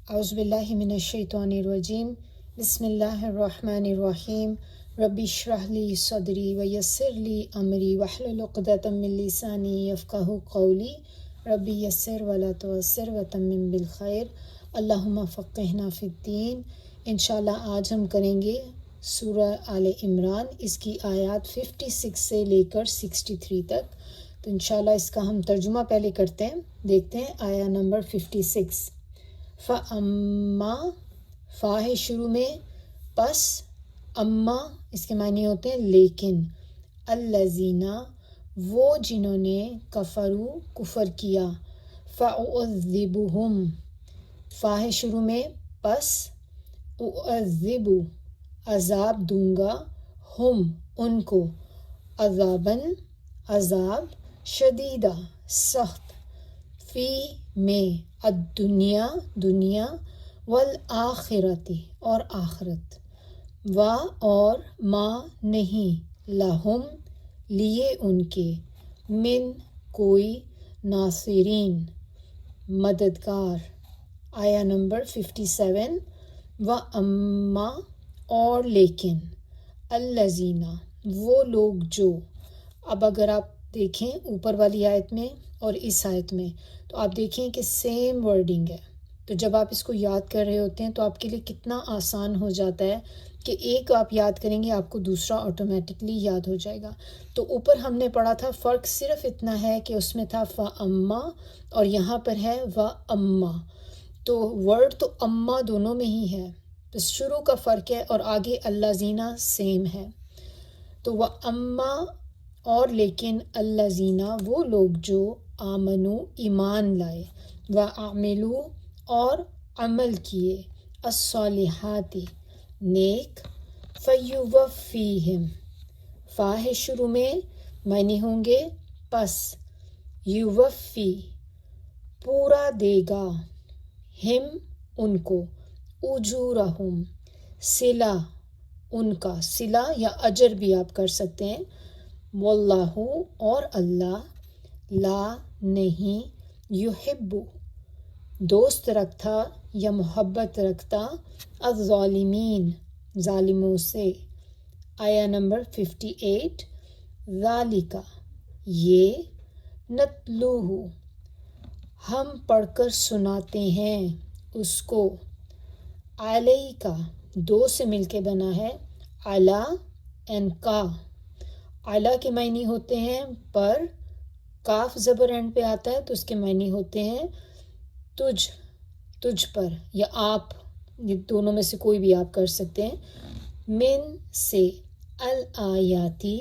اعوذ باللہ من الشیطان الرجیم بسم اللہ الرحمن الرحیم رب اشرح لی صدری ویسر لی امری واحلل عقدۃ من لسانی یفقہوا قولی رب یسر ولا تعسر وتمم بالخیر اللہم فقہنا فی الدین۔ انشاءاللہ آج ہم کریں گے سورہ آل عمران، اس کی آیات 56 سے لے کر 63 تک۔ تو انشاءاللہ اس کا ہم ترجمہ پہلے کرتے ہیں، دیکھتے ہیں آیا نمبر 56۔ فَأَمَّا، فا ہے شروع میں، پس، اما اس کے معنی ہوتے ہیں لیکن، الذین وہ جنہوں نے کفروا کفر کیا، فَأُعَذِّبُهُمْ، فا ہے شروع میں، پس، اعذب عذاب دوں گا، ہم ان کو، عذاباً عذاب، شدیدہ سخت، فی میں، الدنیا دنیا، والآخرت اور آخرت، اور ما نہیں، لہم لیے ان کے، من کوئی، ناصرین مددگار۔ آیا نمبر 57۔ وَأَمَّا اور لیکن، الذین وہ لوگ جو، اب اگر آپ دیکھیں اوپر والی آیت میں اور اس آیت میں تو آپ دیکھیں کہ سیم ورڈنگ ہے، تو جب آپ اس کو یاد کر رہے ہوتے ہیں تو آپ کے لیے کتنا آسان ہو جاتا ہے کہ ایک آپ یاد کریں گے آپ کو دوسرا آٹومیٹکلی یاد ہو جائے گا۔ تو اوپر ہم نے پڑھا تھا، فرق صرف اتنا ہے کہ اس میں تھا فَأَمَّا اور یہاں پر ہے وَأَمَّا، تو ورڈ تو اما دونوں میں ہی ہے، تو شروع کا فرق ہے اور آگے الذین سیم ہے۔ تو وَأَمَّا اور لیکن، الذین وہ لوگ جو، آمنو ایمان لائے، وَعَمِلُوا اور عمل کیے، الصالحات نیک، فَيُوَفِّيهِمْ، فا ہے شروع میں، معنی ہوں گے پس، یوفی پورا دے گا، ہم ان کو، اجورہم صلہ ان کا، صلہ یا اجر بھی آپ کر سکتے ہیں، واللہ اور اللہ، لا نہیں، یحب دوست رکھتا یا محبت رکھتا، الظالمین ظالموں سے۔ آیا نمبر 58۔ ذالک یہ، نتلوہ ہم پڑھ کر سناتے ہیں اس کو، علیکا دو سے مل کے بنا ہے، علی اینڈ کا، علی کے معنی ہوتے ہیں پر، کاف زبر اینڈ پہ آتا ہے تو اس کے معنی ہوتے ہیں تجھ پر یا آپ، یہ دونوں میں سے کوئی بھی آپ کر سکتے ہیں، من سے، الآیاتی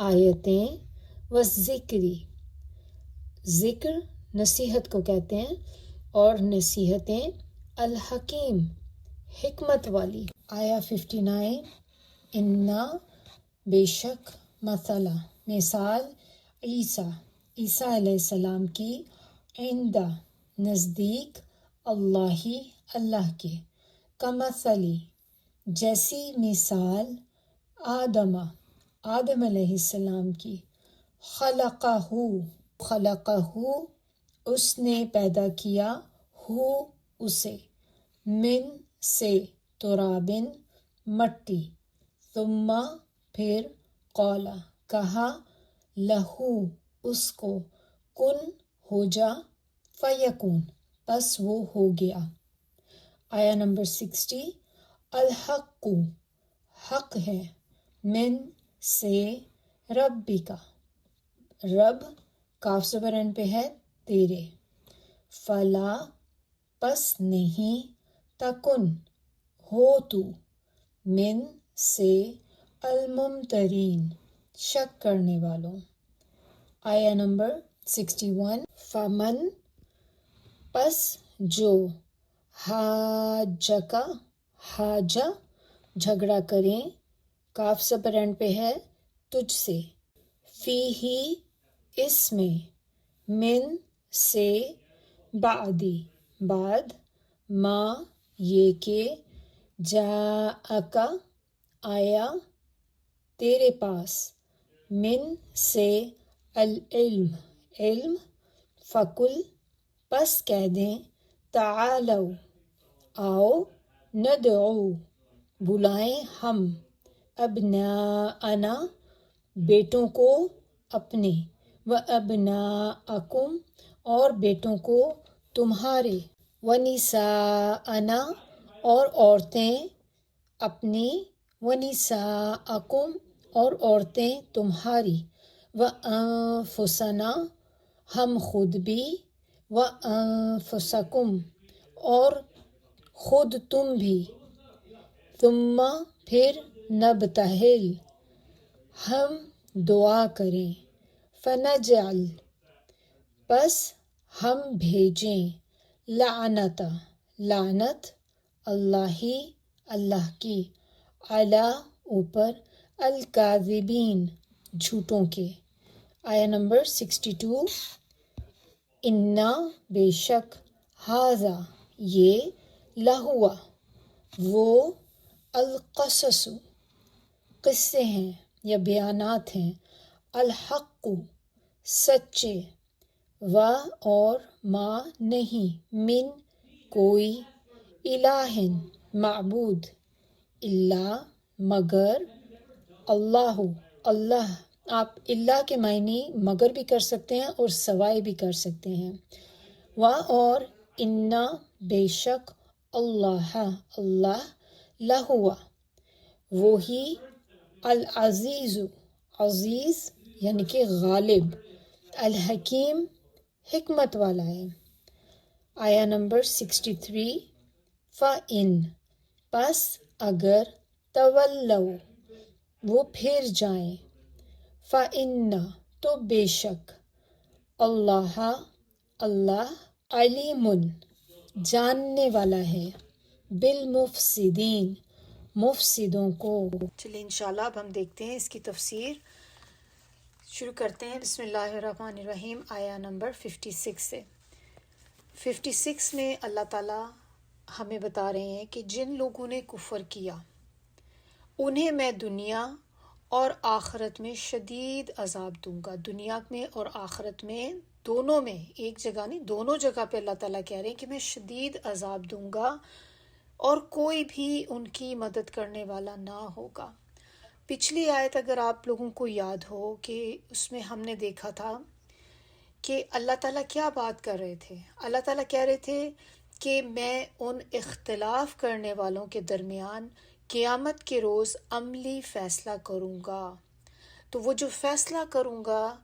آیتیں، والذکری ذکر نصیحت کو کہتے ہیں، اور نصیحتیں، الحکیم حکمت والی۔ آیا 59۔ انا بے شک، مثلا مثال، عیسیٰ عیسیٰ علیہ السلام کی، عند نزدیک، اللہ کے، کمثلی جیسی مثال، آدم علیہ السلام کی، خلقہ اس نے پیدا کیا، ہو اسے، من سے، ترابن مٹی، ثم پھر، قال کہا، لہو اس کو، کن ہو جا، فیکون پس وہ ہو گیا۔ آیا نمبر 60۔ الحق حق ہے، من سے، ربک رب، کاف زبر اینڈ پہ ہے، تیرے، فلا پس نہیں، تکن ہو تو، من سے، الممترین شک کرنے والوں۔ آیا نمبر 61۔ فمن پس جو، حاجہ جھگڑا کریں، کاف زبر اینڈ پہ ہے، تجھ سے، فی ہی اس میں، من سے، بعد، ما یہ کہ، جاءک آیا، تیرے پاس، من سے، العلم علم، فقل پس کہہ دیں، تعالوا آؤ ندعو بلائیں ہم ابناءنا بیٹوں کو اپنے و ابناءکم اور بیٹوں کو تمہارے و نساءنا اور عورتیں اپنی و نساءکم اور عورتیں تمہاری و انفسنا ہم خود بھی و انفسکم اور خود تم بھی ثم پھر نبتہل ہم دعا کریں فنجعل پس ہم بھیجیں لعنتا لعنت اللہ کی علی اوپر الکاذبین جھوٹوں کے۔ آیا نمبر 62 انا بے شک ہاذا یہ لہوا وہ القصص قصے ہیں یا بیانات ہیں الحق سچے و اور ما نہیں من کوئی الہ معبود الا مگر اللہ اللہ۔ آپ اللہ کے معنی مگر بھی کر سکتے ہیں اور سوائے بھی کر سکتے ہیں۔ و اور انا بے شک اللہ لہوا وہی العزیز عزیز یعنی کہ غالب الحکیم حکمت والا ہے۔ آیا نمبر 63 فَإِن پس اگر تولو وہ پھر جائیں فَإِنَّ تو بے شک اللہ علیم جاننے والا ہے بالمفسدین مفسدوں کو۔ چلیے انشاءاللہ اب ہم دیکھتے ہیں اس کی تفسیر۔ شروع کرتے ہیں بسم اللہ الرحمن الرحیم آیا نمبر 56 سے۔ 56 میں اللہ تعالیٰ ہمیں بتا رہے ہیں کہ جن لوگوں نے کفر کیا انہیں میں دنیا اور آخرت میں شدید عذاب دوں گا۔ دنیا میں اور آخرت میں دونوں میں، ایک جگہ نہیں دونوں جگہ پہ اللہ تعالیٰ کہہ رہے ہیں کہ میں شدید عذاب دوں گا اور کوئی بھی ان کی مدد کرنے والا نہ ہوگا۔ پچھلی آیت اگر آپ لوگوں کو یاد ہو کہ اس میں ہم نے دیکھا تھا کہ اللہ تعالیٰ کیا بات کر رہے تھے۔ اللہ تعالیٰ کہہ رہے تھے کہ میں ان اختلاف کرنے والوں کے درمیان قیامت کے روز عملی فیصلہ کروں گا۔ تو وہ جو فیصلہ کروں گا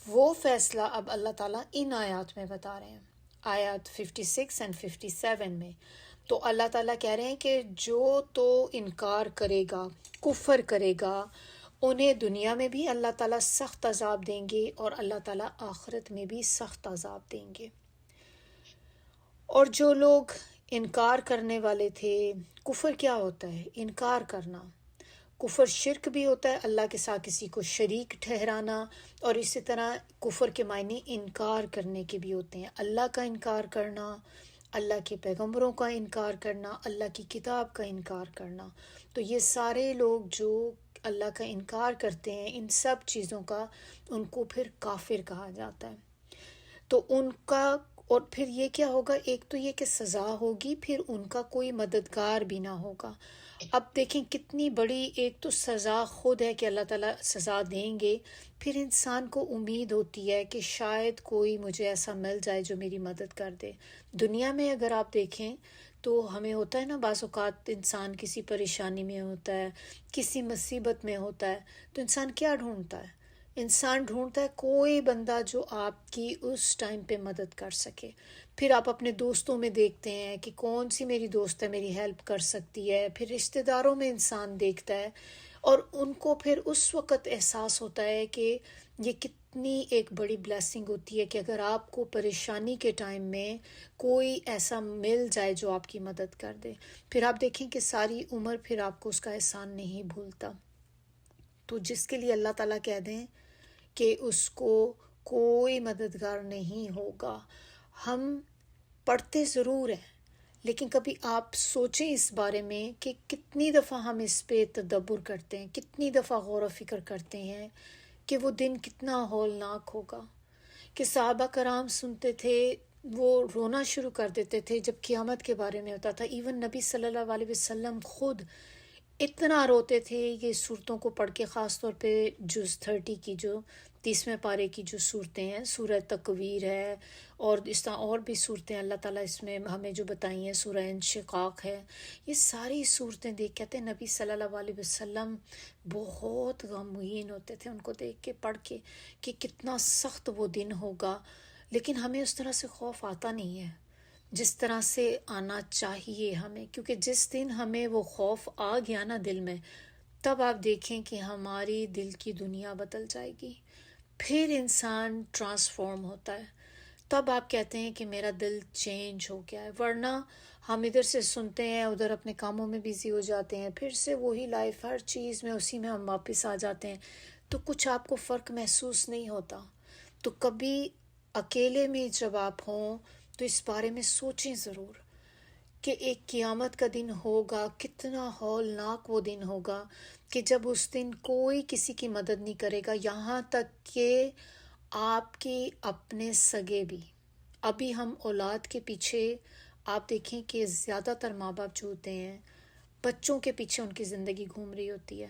وہ فیصلہ اب اللہ تعالیٰ ان آیات میں بتا رہے ہیں، آیات 56 اور 57 میں۔ تو اللہ تعالیٰ کہہ رہے ہیں کہ جو تو انکار کرے گا، کفر کرے گا، انہیں دنیا میں بھی اللہ تعالیٰ سخت عذاب دیں گے اور اللہ تعالیٰ آخرت میں بھی سخت عذاب دیں گے۔ اور جو لوگ انکار کرنے والے تھے، کفر کیا ہوتا ہے؟ انکار کرنا۔ کفر شرک بھی ہوتا ہے، اللہ کے ساتھ کسی کو شریک ٹھہرانا، اور اسی طرح کفر کے معنی انکار کرنے کے بھی ہوتے ہیں، اللہ کا انکار کرنا، اللہ کے پیغمبروں کا انکار کرنا، اللہ کی کتاب کا انکار کرنا۔ تو یہ سارے لوگ جو اللہ کا انکار کرتے ہیں ان سب چیزوں کا، ان کو پھر کافر کہا جاتا ہے۔ تو ان کا اور پھر یہ کیا ہوگا؟ ایک تو یہ کہ سزا ہوگی، پھر ان کا کوئی مددگار بھی نہ ہوگا۔ اب دیکھیں کتنی بڑی ایک تو سزا خود ہے کہ اللہ تعالیٰ سزا دیں گے، پھر انسان کو امید ہوتی ہے کہ شاید کوئی مجھے ایسا مل جائے جو میری مدد کر دے۔ دنیا میں اگر آپ دیکھیں تو ہمیں ہوتا ہے نا، بعض اوقات انسان کسی پریشانی میں ہوتا ہے، کسی مصیبت میں ہوتا ہے، تو انسان کیا ڈھونڈتا ہے؟ انسان ڈھونڈتا ہے کوئی بندہ جو آپ کی اس ٹائم پہ مدد کر سکے۔ پھر آپ اپنے دوستوں میں دیکھتے ہیں کہ کون سی میری دوست ہے میری ہیلپ کر سکتی ہے، پھر رشتہ داروں میں انسان دیکھتا ہے، اور ان کو پھر اس وقت احساس ہوتا ہے کہ یہ کتنی ایک بڑی بلیسنگ ہوتی ہے کہ اگر آپ کو پریشانی کے ٹائم میں کوئی ایسا مل جائے جو آپ کی مدد کر دے۔ پھر آپ دیکھیں کہ ساری عمر پھر آپ کو اس کا احسان نہیں بھولتا۔ تو جس کے لیے اللہ تعالیٰ کہہ دیں کہ اس کو کوئی مددگار نہیں ہوگا۔ ہم پڑھتے ضرور ہیں لیکن کبھی آپ سوچیں اس بارے میں کہ کتنی دفعہ ہم اس پہ تدبر کرتے ہیں، کتنی دفعہ غور و فکر کرتے ہیں کہ وہ دن کتنا ہولناک ہوگا۔ کہ صحابہ کرام سنتے تھے وہ رونا شروع کر دیتے تھے جب قیامت کے بارے میں ہوتا تھا. ایون نبی صلی اللہ علیہ وسلم خود اتنا روتے تھے یہ صورتوں کو پڑھ کے، خاص طور پہ جز 30 کی جو 30ویں پارے کی جو صورتیں ہیں، سورہ تکویر ہے اور اس طرح اور بھی صورتیں اللہ تعالیٰ اس میں ہمیں جو بتائی ہیں، سورہ انشقاق ہے. یہ ساری صورتیں دیکھ کہتے ہیں نبی صلی اللہ علیہ وسلم بہت غمگین ہوتے تھے ان کو دیکھ کے، پڑھ کے، کہ کتنا سخت وہ دن ہوگا. لیکن ہمیں اس طرح سے خوف آتا نہیں ہے جس طرح سے آنا چاہیے ہمیں، کیونکہ جس دن ہمیں وہ خوف آ گیا نا دل میں، تب آپ دیکھیں کہ ہماری دل کی دنیا بدل جائے گی. پھر انسان ٹرانسفارم ہوتا ہے، تب آپ کہتے ہیں کہ میرا دل چینج ہو گیا ہے. ورنہ ہم ادھر سے سنتے ہیں، ادھر اپنے کاموں میں بیزی ہو جاتے ہیں، پھر سے وہی لائف، ہر چیز میں اسی میں ہم واپس آ جاتے ہیں، تو کچھ آپ کو فرق محسوس نہیں ہوتا. تو کبھی اکیلے میں جب آپ ہوں تو اس بارے میں سوچیں ضرور کہ ایک قیامت کا دن ہوگا، کتنا ہولناک وہ دن ہوگا کہ جب اس دن کوئی کسی کی مدد نہیں کرے گا، یہاں تک کہ آپ کے اپنے سگے بھی. ابھی ہم اولاد کے پیچھے آپ دیکھیں کہ زیادہ تر ماں باپ جو ہوتے ہیں بچوں کے پیچھے ان کی زندگی گھوم رہی ہوتی ہے.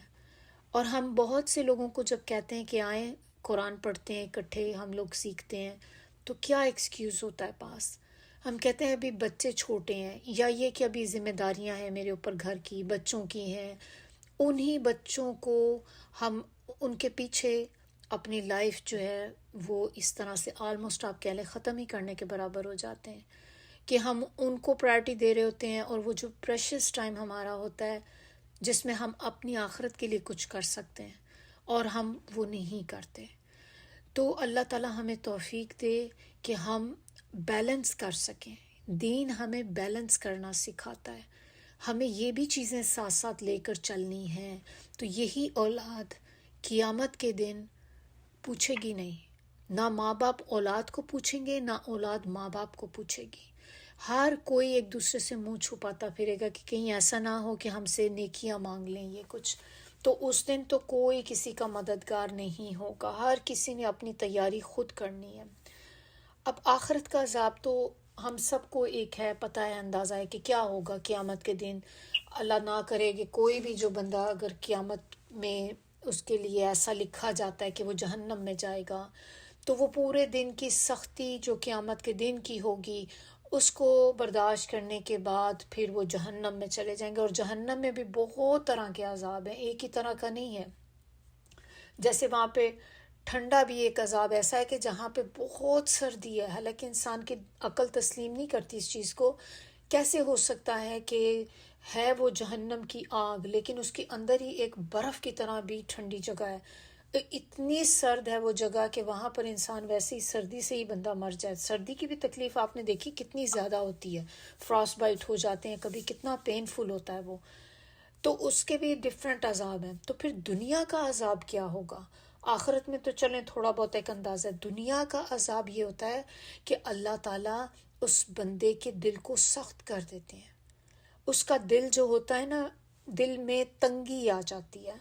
اور ہم بہت سے لوگوں کو جب کہتے ہیں کہ آئیں قرآن پڑھتے ہیں اکٹھے، ہم لوگ سیکھتے ہیں، تو کیا ایکسکیوز ہوتا ہے پاس؟ ہم کہتے ہیں ابھی بچے چھوٹے ہیں، یا یہ کہ ابھی ذمہ داریاں ہیں میرے اوپر، گھر کی، بچوں کی ہیں. انہی بچوں کو ہم ان کے پیچھے اپنی لائف جو ہے وہ اس طرح سے آلموسٹ آپ کہہ لیں ختم ہی کرنے کے برابر ہو جاتے ہیں کہ ہم ان کو پرائرٹی دے رہے ہوتے ہیں، اور وہ جو پریشیس ٹائم ہمارا ہوتا ہے جس میں ہم اپنی آخرت کے لیے کچھ کر سکتے ہیں، اور ہم وہ نہیں کرتے. تو اللہ تعالیٰ ہمیں توفیق دے کہ ہم بیلنس کر سکیں. دین ہمیں بیلنس کرنا سکھاتا ہے، ہمیں یہ بھی چیزیں ساتھ ساتھ لے کر چلنی ہیں. تو یہی اولاد قیامت کے دن پوچھے گی نہیں، نہ ماں باپ اولاد کو پوچھیں گے، نہ اولاد ماں باپ کو پوچھے گی. ہر کوئی ایک دوسرے سے منہ چھپاتا پھرے گا کہ کہیں ایسا نہ ہو کہ ہم سے نیکیاں مانگ لیں یہ کچھ. تو اس دن تو کوئی کسی کا مددگار نہیں ہوگا، ہر کسی نے اپنی تیاری خود کرنی ہے. اب آخرت کا عذاب تو ہم سب کو ایک ہے، پتہ ہے، اندازہ ہے کہ کیا ہوگا قیامت کے دن. اللہ نہ کرے کہ کوئی بھی جو بندہ اگر قیامت میں اس کے لیے ایسا لکھا جاتا ہے کہ وہ جہنم میں جائے گا، تو وہ پورے دن کی سختی جو قیامت کے دن کی ہوگی اس کو برداشت کرنے کے بعد پھر وہ جہنم میں چلے جائیں گے. اور جہنم میں بھی بہت طرح کے عذاب ہیں، ایک ہی طرح کا نہیں ہے. جیسے وہاں پہ ٹھنڈا بھی ایک عذاب ایسا ہے کہ جہاں پہ بہت سردی ہے، حالانکہ انسان کی عقل تسلیم نہیں کرتی اس چیز کو. کیسے ہو سکتا ہے کہ ہے وہ جہنم کی آگ لیکن اس کے اندر ہی ایک برف کی طرح بھی ٹھنڈی جگہ ہے. اتنی سرد ہے وہ جگہ کہ وہاں پر انسان ویسے ہی سردی سے ہی بندہ مر جائے. سردی کی بھی تکلیف آپ نے دیکھی کتنی زیادہ ہوتی ہے، فراس بائٹ ہو جاتے ہیں کبھی، کتنا پین فل ہوتا ہے وہ. تو اس کے بھی ڈفرینٹ عذاب ہیں. تو پھر دنیا کا عذاب کیا ہوگا؟ آخرت میں تو چلیں تھوڑا بہت ایک اندازہ ہے، دنیا کا عذاب یہ ہوتا ہے کہ اللہ تعالیٰ اس بندے کے دل کو سخت کر دیتے ہیں. اس کا دل جو ہوتا ہے نا، دل میں تنگی آ جاتی ہے.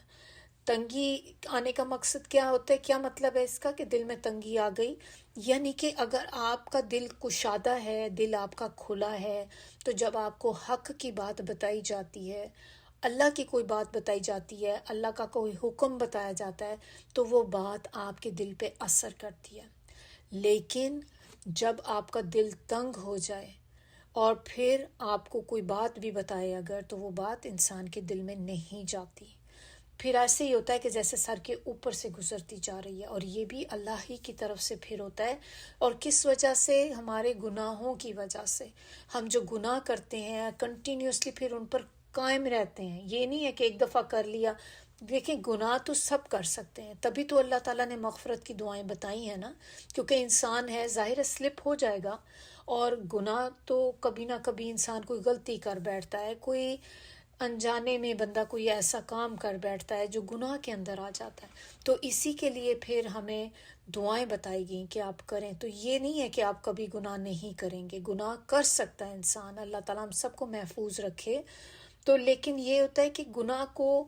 تنگی آنے کا مقصد کیا ہوتا ہے، کیا مطلب ہے اس کا کہ دل میں تنگی آ گئی؟ یعنی کہ اگر آپ کا دل کشادہ ہے، دل آپ کا کھلا ہے، تو جب آپ کو حق کی بات بتائی جاتی ہے، اللہ کی کوئی بات بتائی جاتی ہے، اللہ کا کوئی حکم بتایا جاتا ہے، تو وہ بات آپ کے دل پہ اثر کرتی ہے. لیکن جب آپ کا دل تنگ ہو جائے اور پھر آپ کو کوئی بات بھی بتائے اگر، تو وہ بات انسان کے دل میں نہیں جاتی. پھر ایسے ہی ہوتا ہے کہ جیسے سر کے اوپر سے گزرتی جا رہی ہے. اور یہ بھی اللہ ہی کی طرف سے پھر ہوتا ہے. اور کس وجہ سے؟ ہمارے گناہوں کی وجہ سے. ہم جو گناہ کرتے ہیں کنٹینیوسلی پھر ان پر قائم رہتے ہیں. یہ نہیں ہے کہ ایک دفعہ کر لیا. دیکھیں گناہ تو سب کر سکتے ہیں، تبھی تو اللہ تعالیٰ نے مغفرت کی دعائیں بتائی ہیں نا، کیونکہ انسان ہے، ظاہر سلپ ہو جائے گا. اور گناہ تو کبھی نہ کبھی انسان کوئی غلطی کر بیٹھتا ہے، کوئی انجانے میں بندہ کوئی ایسا کام کر بیٹھتا ہے جو گناہ کے اندر آ جاتا ہے. تو اسی کے لیے پھر ہمیں دعائیں بتائی گئیں کہ آپ کریں. تو یہ نہیں ہے کہ آپ کبھی گناہ نہیں کریں گے، گناہ کر سکتا ہے انسان، اللہ تعالیٰ ہم سب کو محفوظ رکھے. تو لیکن یہ ہوتا ہے کہ گناہ کو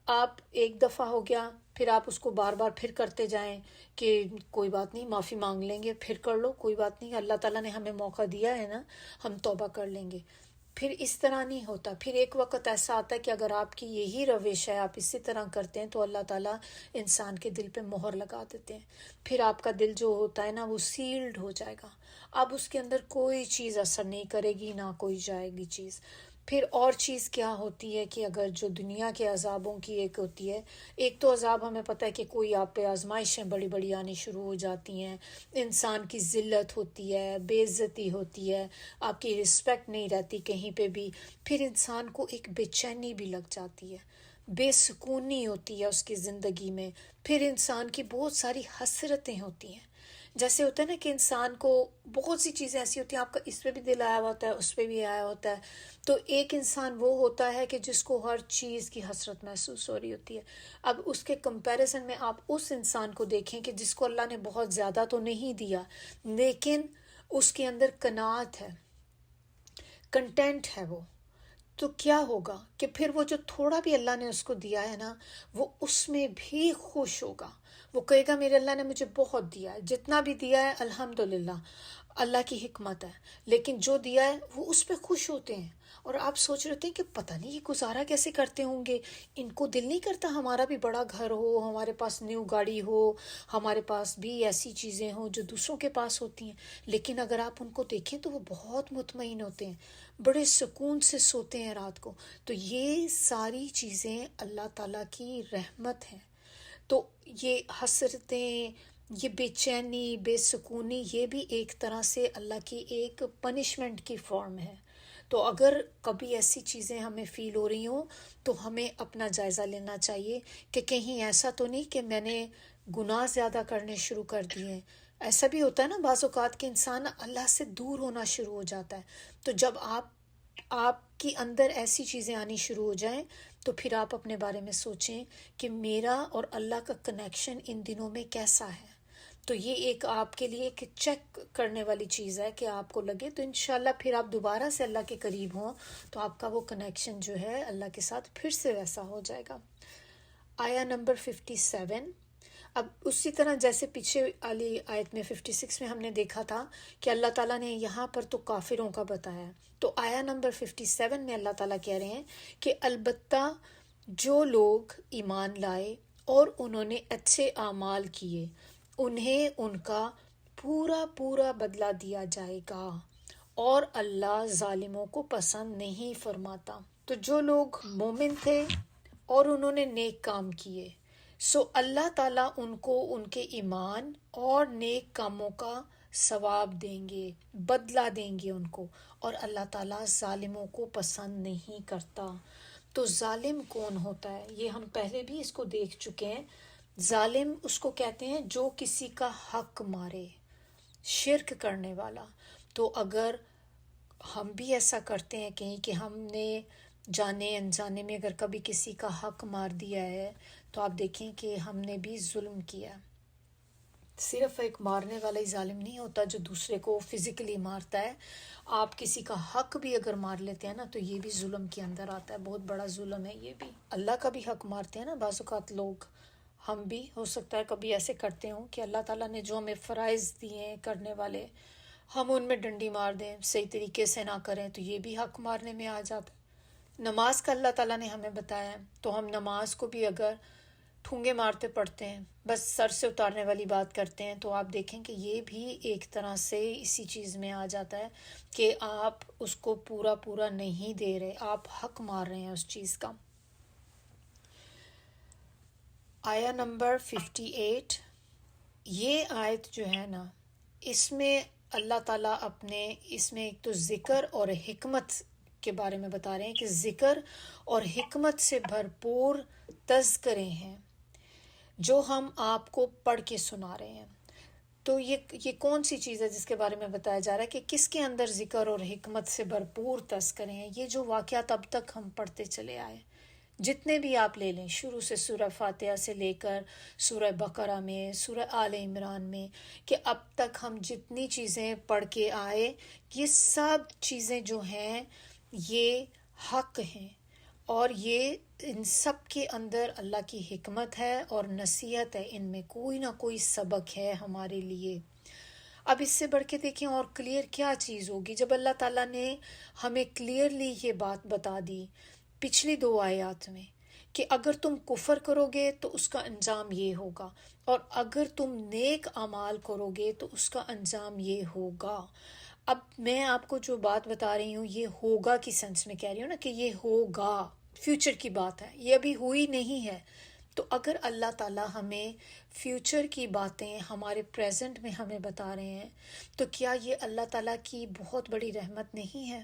آپ ایک دفعہ ہو گیا پھر آپ اس کو بار بار پھر کرتے جائیں کہ کوئی بات نہیں معافی مانگ لیں گے، پھر کر لو کوئی بات نہیں، اللہ تعالیٰ نے ہمیں موقع دیا ہے نا، ہم توبہ کر لیں گے. پھر اس طرح نہیں ہوتا. پھر ایک وقت ایسا آتا ہے کہ اگر آپ کی یہی روش ہے، آپ اسی طرح کرتے ہیں، تو اللہ تعالیٰ انسان کے دل پہ مہر لگا دیتے ہیں. پھر آپ کا دل جو ہوتا ہے نا وہ سیلڈ ہو جائے گا، اب اس کے اندر کوئی چیز اثر نہیں کرے گی، نہ کوئی جائے گی چیز. پھر اور چیز کیا ہوتی ہے کہ اگر جو دنیا کے عذابوں کی ایک ہوتی ہے، ایک تو عذاب ہمیں پتہ ہے کہ کوئی آپ پہ آزمائشیں بڑی بڑی آنی شروع ہو جاتی ہیں، انسان کی ذلت ہوتی ہے، بے عزتی ہوتی ہے، آپ کی رسپیکٹ نہیں رہتی کہیں پہ بھی. پھر انسان کو ایک بے چینی بھی لگ جاتی ہے، بے سکونی ہوتی ہے اس کی زندگی میں. پھر انسان کی بہت ساری حسرتیں ہوتی ہیں. جیسے ہوتا ہے نا کہ انسان کو بہت سی چیزیں ایسی ہوتی ہیں، آپ کا اس پہ بھی دل آیا ہوتا ہے، اس پہ بھی آیا ہوتا ہے. تو ایک انسان وہ ہوتا ہے کہ جس کو ہر چیز کی حسرت محسوس ہو رہی ہوتی ہے. اب اس کے کمپیریزن میں آپ اس انسان کو دیکھیں کہ جس کو اللہ نے بہت زیادہ تو نہیں دیا، لیکن اس کے اندر قناعت ہے، کنٹینٹ ہے وہ. تو کیا ہوگا کہ پھر وہ جو تھوڑا بھی اللہ نے اس کو دیا ہے نا، وہ اس میں بھی خوش ہوگا. وہ کہے گا میرے اللہ نے مجھے بہت دیا ہے، جتنا بھی دیا ہے الحمدللہ اللہ کی حکمت ہے، لیکن جو دیا ہے وہ اس پہ خوش ہوتے ہیں. اور آپ سوچ رہے ہیں کہ پتہ نہیں یہ گزارا کیسے کرتے ہوں گے، ان کو دل نہیں کرتا ہمارا بھی بڑا گھر ہو، ہمارے پاس نیو گاڑی ہو، ہمارے پاس بھی ایسی چیزیں ہوں جو دوسروں کے پاس ہوتی ہیں. لیکن اگر آپ ان کو دیکھیں تو وہ بہت مطمئن ہوتے ہیں، بڑے سکون سے سوتے ہیں رات کو. تو یہ ساری چیزیں اللہ تعالیٰ کی رحمت ہیں. تو یہ حسرتیں، یہ بے چینی، بے سکونی، یہ بھی ایک طرح سے اللہ کی ایک پنشمنٹ کی فارم ہے. تو اگر کبھی ایسی چیزیں ہمیں فیل ہو رہی ہوں تو ہمیں اپنا جائزہ لینا چاہیے کہ کہیں ایسا تو نہیں کہ میں نے گناہ زیادہ کرنے شروع کر دیے. ایسا بھی ہوتا ہے نا بعض اوقات کہ انسان اللہ سے دور ہونا شروع ہو جاتا ہے. تو جب آپ کی اندر ایسی چیزیں آنی شروع ہو جائیں تو پھر آپ اپنے بارے میں سوچیں کہ میرا اور اللہ کا کنیکشن ان دنوں میں کیسا ہے. تو یہ ایک آپ کے لیے ایک چیک کرنے والی چیز ہے کہ آپ کو لگے تو انشاءاللہ پھر آپ دوبارہ سے اللہ کے قریب ہوں تو آپ کا وہ کنیکشن جو ہے اللہ کے ساتھ پھر سے ویسا ہو جائے گا. آیا نمبر 57. اب اسی طرح جیسے پیچھے والی آیت میں 56 میں ہم نے دیکھا تھا کہ اللہ تعالیٰ نے یہاں پر تو کافروں کا بتایا، تو آیا نمبر 57 میں اللہ تعالیٰ کہہ رہے ہیں کہ البتہ جو لوگ ایمان لائے اور انہوں نے اچھے اعمال کیے انہیں ان کا پورا پورا بدلہ دیا جائے گا، اور اللہ ظالموں کو پسند نہیں فرماتا. تو جو لوگ مومن تھے اور انہوں نے نیک کام کیے، سو اللہ تعالیٰ ان کو ان کے ایمان اور نیک کاموں کا ثواب دیں گے، بدلہ دیں گے ان کو، اور اللہ تعالیٰ ظالموں کو پسند نہیں کرتا. تو ظالم کون ہوتا ہے؟ یہ ہم پہلے بھی اس کو دیکھ چکے ہیں. ظالم اس کو کہتے ہیں جو کسی کا حق مارے، شرک کرنے والا. تو اگر ہم بھی ایسا کرتے ہیں کہیں کہ ہم نے جانے انجانے میں اگر کبھی کسی کا حق مار دیا ہے تو آپ دیکھیں کہ ہم نے بھی ظلم کیا. صرف ایک مارنے والا ہی ظالم نہیں ہوتا جو دوسرے کو فزیکلی مارتا ہے، آپ کسی کا حق بھی اگر مار لیتے ہیں نا تو یہ بھی ظلم کے اندر آتا ہے، بہت بڑا ظلم ہے یہ بھی. اللہ کا بھی حق مارتے ہیں نا بعض اوقات لوگ، ہم بھی ہو سکتا ہے کبھی ایسے کرتے ہوں کہ اللہ تعالیٰ نے جو ہمیں فرائض دیے ہیں کرنے والے، ہم ان میں ڈنڈی مار دیں، صحیح طریقے سے نہ کریں، تو یہ بھی حق مارنے میں آ جاتا ہے. نماز کا اللہ تعالیٰ نے ہمیں بتایا ہے تو ہم نماز کو بھی اگر ٹھونگے مارتے پڑھتے ہیں، بس سر سے اتارنے والی بات کرتے ہیں، تو آپ دیکھیں کہ یہ بھی ایک طرح سے اسی چیز میں آ جاتا ہے کہ آپ اس کو پورا پورا نہیں دے رہے، آپ حق مار رہے ہیں اس چیز کا. آیا نمبر 58. یہ آیت جو ہے نا اس میں اللہ تعالیٰ اپنے اس میں ایک تو ذکر اور حکمت کے بارے میں بتا رہے ہیں کہ ذکر اور حکمت سے بھرپور تذکرے ہیں جو ہم آپ کو پڑھ کے سنا رہے ہیں. تو یہ کون سی چیز ہے جس کے بارے میں بتایا جا رہا ہے کہ کس کے اندر ذکر اور حکمت سے بھرپور تذکرے ہیں؟ یہ جو واقعات اب تک ہم پڑھتے چلے آئے، جتنے بھی آپ لے لیں، شروع سے سورہ فاتحہ سے لے کر سورہ بقرہ میں، سورہ آل عمران میں، کہ اب تک ہم جتنی چیزیں پڑھ کے آئے، یہ سب چیزیں جو ہیں یہ حق ہیں. اور یہ ان سب کے اندر اللہ کی حکمت ہے اور نصیحت ہے، ان میں کوئی نہ کوئی سبق ہے ہمارے لیے۔ اب اس سے بڑھ کے دیکھیں اور کلیئر کیا چیز ہوگی جب اللہ تعالیٰ نے ہمیں کلیئرلی یہ بات بتا دی پچھلی 2 آیات میں کہ اگر تم کفر کرو گے تو اس کا انجام یہ ہوگا، اور اگر تم نیک اعمال کرو گے تو اس کا انجام یہ ہوگا۔ اب میں آپ کو جو بات بتا رہی ہوں یہ ہوگا کی سینس میں کہہ رہی ہوں نا، کہ یہ ہوگا، فیوچر کی بات ہے، یہ ابھی ہوئی نہیں ہے۔ تو اگر اللہ تعالیٰ ہمیں فیوچر کی باتیں ہمارے پریزنٹ میں ہمیں بتا رہے ہیں تو کیا یہ اللہ تعالیٰ کی بہت بڑی رحمت نہیں ہے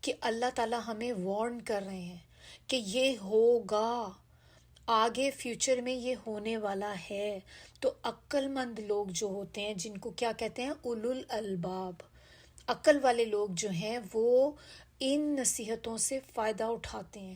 کہ اللہ تعالیٰ ہمیں وارن کر رہے ہیں کہ یہ ہوگا، آگے فیوچر میں یہ ہونے والا ہے۔ تو عقل مند لوگ جو ہوتے ہیں، جن کو کیا کہتے ہیں، اولو الالباب، عقل والے لوگ جو ہیں وہ ان نصیحتوں سے فائدہ اٹھاتے ہیں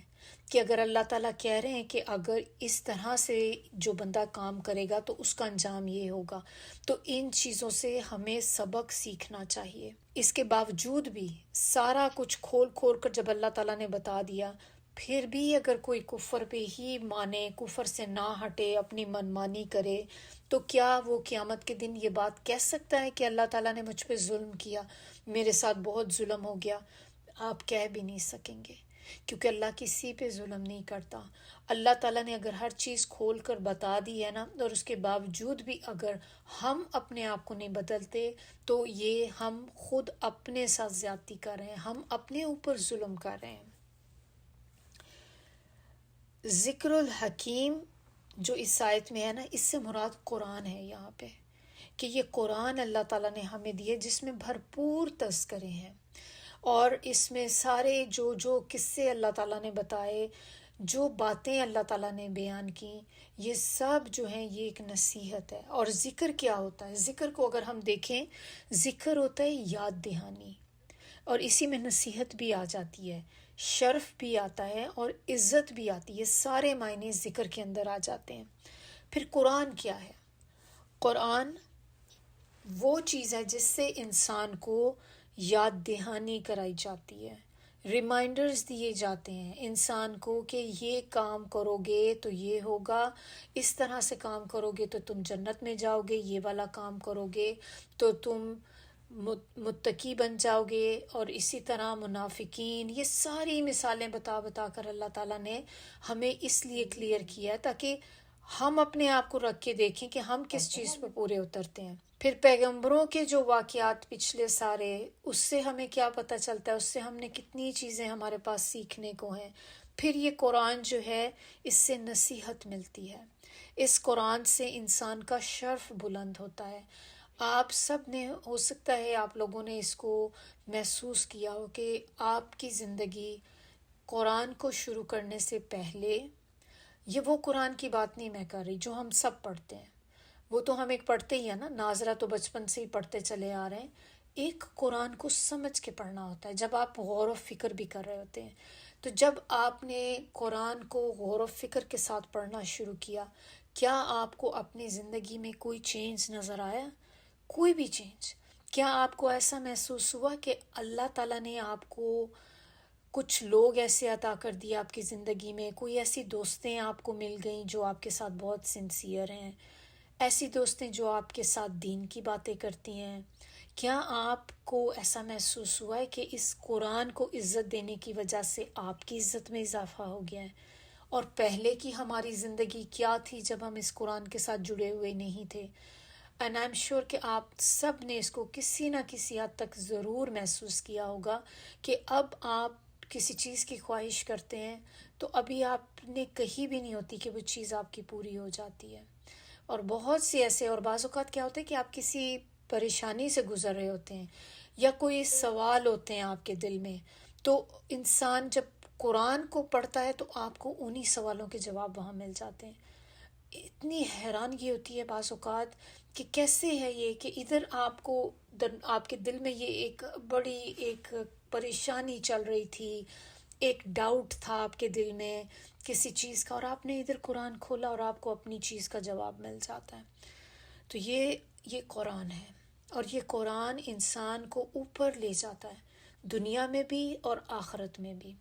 کہ اگر اللہ تعالیٰ کہہ رہے ہیں کہ اگر اس طرح سے جو بندہ کام کرے گا تو اس کا انجام یہ ہوگا، تو ان چیزوں سے ہمیں سبق سیکھنا چاہیے۔ اس کے باوجود بھی سارا کچھ کھول کھول کر جب اللہ تعالیٰ نے بتا دیا، پھر بھی اگر کوئی کفر پہ ہی مانے، کفر سے نہ ہٹے، اپنی منمانی کرے، تو کیا وہ قیامت کے دن یہ بات کہہ سکتا ہے کہ اللہ تعالیٰ نے مجھ پہ ظلم کیا، میرے ساتھ بہت ظلم ہو گیا؟ آپ کہہ بھی نہیں سکیں گے، کیونکہ اللہ کسی پہ ظلم نہیں کرتا۔ اللہ تعالیٰ نے اگر ہر چیز کھول کر بتا دی ہے نا، اور اس کے باوجود بھی اگر ہم اپنے آپ کو نہیں بدلتے تو یہ ہم خود اپنے ساتھ زیادتی کر رہے ہیں، ہم اپنے اوپر ظلم کر رہے ہیں۔ ذکر الحکیم جو اس آیت میں ہے نا، اس سے مراد قرآن ہے یہاں پہ، کہ یہ قرآن اللہ تعالیٰ نے ہمیں دیے جس میں بھرپور تذکرے ہیں، اور اس میں سارے جو قصے اللہ تعالیٰ نے بتائے، جو باتیں اللہ تعالیٰ نے بیان کی، یہ سب جو ہیں یہ ایک نصیحت ہے۔ اور ذکر کیا ہوتا ہے؟ ذکر کو اگر ہم دیکھیں، ذکر ہوتا ہے یاد دہانی، اور اسی میں نصیحت بھی آ جاتی ہے، شرف بھی آتا ہے اور عزت بھی آتی ہے، یہ سارے معنی ذکر کے اندر آ جاتے ہیں۔ پھر قرآن کیا ہے؟ قرآن وہ چیز ہے جس سے انسان کو یاد دہانی کرائی جاتی ہے، ریمائنڈرز دیے جاتے ہیں انسان کو کہ یہ کام کرو گے تو یہ ہوگا، اس طرح سے کام کرو گے تو تم جنت میں جاؤ گے، یہ والا کام کرو گے تو تم متقی بن جاؤ گے، اور اسی طرح منافقین، یہ ساری مثالیں بتا بتا کر اللہ تعالیٰ نے ہمیں اس لیے کلیئر کیا ہے تاکہ ہم اپنے آپ کو رکھ کے دیکھیں کہ ہم کس چیز پہ پورے اترتے ہیں۔ پھر پیغمبروں کے جو واقعات پچھلے سارے، اس سے ہمیں کیا پتہ چلتا ہے، اس سے ہم نے کتنی چیزیں ہمارے پاس سیکھنے کو ہیں۔ پھر یہ قرآن جو ہے، اس سے نصیحت ملتی ہے، اس قرآن سے انسان کا شرف بلند ہوتا ہے۔ آپ سب نے، ہو سکتا ہے آپ لوگوں نے اس کو محسوس کیا ہو کہ آپ کی زندگی قرآن کو شروع کرنے سے پہلے، یہ وہ قرآن کی بات نہیں میں کر رہی جو ہم سب پڑھتے ہیں، وہ تو ہم ایک پڑھتے ہی ہیں نا، ناظرہ تو بچپن سے ہی پڑھتے چلے آ رہے ہیں۔ ایک قرآن کو سمجھ کے پڑھنا ہوتا ہے جب آپ غور و فکر بھی کر رہے ہوتے ہیں۔ تو جب آپ نے قرآن کو غور و فکر کے ساتھ پڑھنا شروع کیا، کیا آپ کو اپنی زندگی میں کوئی چینج نظر آیا؟ کوئی بھی چینج؟ کیا آپ کو ایسا محسوس ہوا کہ اللہ تعالیٰ نے آپ کو کچھ لوگ ایسے عطا کر دیا آپ کی زندگی میں، کوئی ایسی دوستیں آپ کو مل گئیں جو آپ کے ساتھ بہت سنسیئر ہیں، ایسی دوستیں جو آپ کے ساتھ دین کی باتیں کرتی ہیں؟ کیا آپ کو ایسا محسوس ہوا ہے کہ اس قرآن کو عزت دینے کی وجہ سے آپ کی عزت میں اضافہ ہو گیا ہے؟ اور پہلے کی ہماری زندگی کیا تھی جب ہم اس قرآن کے ساتھ جڑے ہوئے نہیں تھے؟ اینڈ آئی ایم شیور کہ آپ سب نے اس کو کسی نہ کسی حد تک ضرور محسوس کیا ہوگا کہ اب آپ کسی چیز کی خواہش کرتے ہیں تو ابھی آپ نے کہیں بھی نہیں ہوتی کہ وہ چیز آپ کی پوری ہو جاتی ہے۔ اور بہت سے ایسے، اور بعض اوقات کیا ہوتا ہے کہ آپ کسی پریشانی سے گزر رہے ہوتے ہیں یا کوئی سوال ہوتے ہیں آپ کے دل میں، تو انسان جب قرآن کو پڑھتا ہے تو آپ کو انہی سوالوں کے جواب وہاں مل جاتے ہیں۔ اتنی حیرانگی ہوتی ہے بعض اوقات کہ کیسے ہے یہ کہ ادھر آپ کو آپ کے دل میں یہ ایک بڑی ایک پریشانی چل رہی تھی، ایک ڈاؤٹ تھا آپ کے دل میں کسی چیز کا، اور آپ نے ادھر قرآن کھولا اور آپ کو اپنی چیز کا جواب مل جاتا ہے۔ تو یہ قرآن ہے، اور یہ قرآن انسان کو اوپر لے جاتا ہے۔ دنیا میں بھی اور آخرت میں بھی.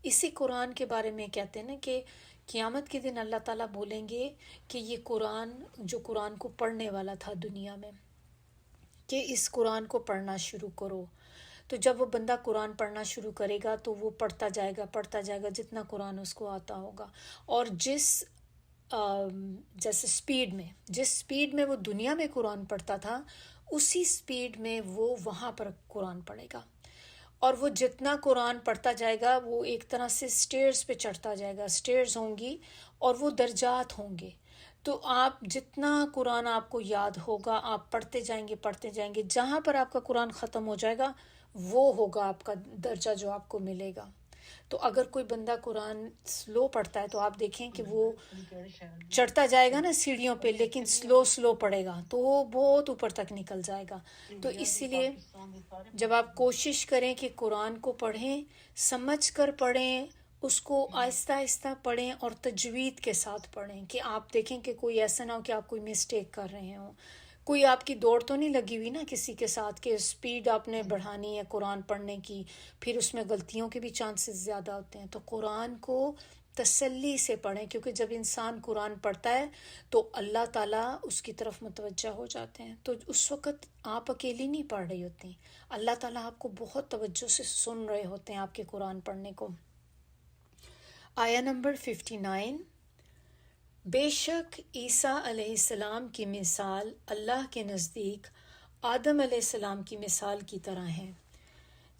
اسی قرآن کے بارے میں کہتے ہیں نا کہ قیامت کے دن اللہ تعالیٰ بولیں گے کہ یہ قرآن جو قرآن کو پڑھنے والا تھا دنیا میں، کہ اس قرآن کو پڑھنا شروع کرو. تو جب وہ بندہ قرآن پڑھنا شروع کرے گا تو وہ پڑھتا جائے گا جتنا قرآن اس کو آتا ہوگا. اور جیسے جس سپیڈ میں وہ دنیا میں قرآن پڑھتا تھا اسی سپیڈ میں وہ وہاں پر قرآن پڑھے گا. اور وہ جتنا قرآن پڑھتا جائے گا وہ ایک طرح سے سٹیئرز پہ چڑھتا جائے گا. سٹیئرز ہوں گی اور وہ درجات ہوں گے. تو آپ جتنا قرآن آپ کو یاد ہوگا آپ پڑھتے جائیں گے. جہاں پر آپ کا قرآن ختم ہو جائے گا وہ ہوگا آپ کا درجہ جو آپ کو ملے گا. تو اگر کوئی بندہ قرآن سلو پڑھتا ہے تو آپ دیکھیں کہ وہ چڑھتا جائے گا نا سیڑھیوں پہ، لیکن سلو پڑھے گا تو وہ بہت اوپر تک نکل جائے گا. تو اسی لیے جب آپ کوشش کریں کہ قرآن کو پڑھیں، سمجھ کر پڑھیں، اس کو آہستہ آہستہ پڑھیں اور تجوید کے ساتھ پڑھیں، کہ آپ دیکھیں کہ کوئی ایسا نہ ہو کہ آپ کوئی مسٹیک کر رہے ہوں. کوئی آپ کی دوڑ تو نہیں لگی ہوئی نا کسی کے ساتھ کہ سپیڈ آپ نے بڑھانی ہے قرآن پڑھنے کی، پھر اس میں غلطیوں کے بھی چانسز زیادہ ہوتے ہیں. تو قرآن کو تسلی سے پڑھیں، کیونکہ جب انسان قرآن پڑھتا ہے تو اللہ تعالیٰ اس کی طرف متوجہ ہو جاتے ہیں. تو اس وقت آپ اکیلی نہیں پڑھ رہی ہوتی، اللہ تعالیٰ آپ کو بہت توجہ سے سن رہے ہوتے ہیں آپ کے قرآن پڑھنے کو. آیا نمبر 59. بے شک عیسیٰ علیہ السلام کی مثال اللہ کے نزدیک آدم علیہ السلام کی مثال کی طرح ہے،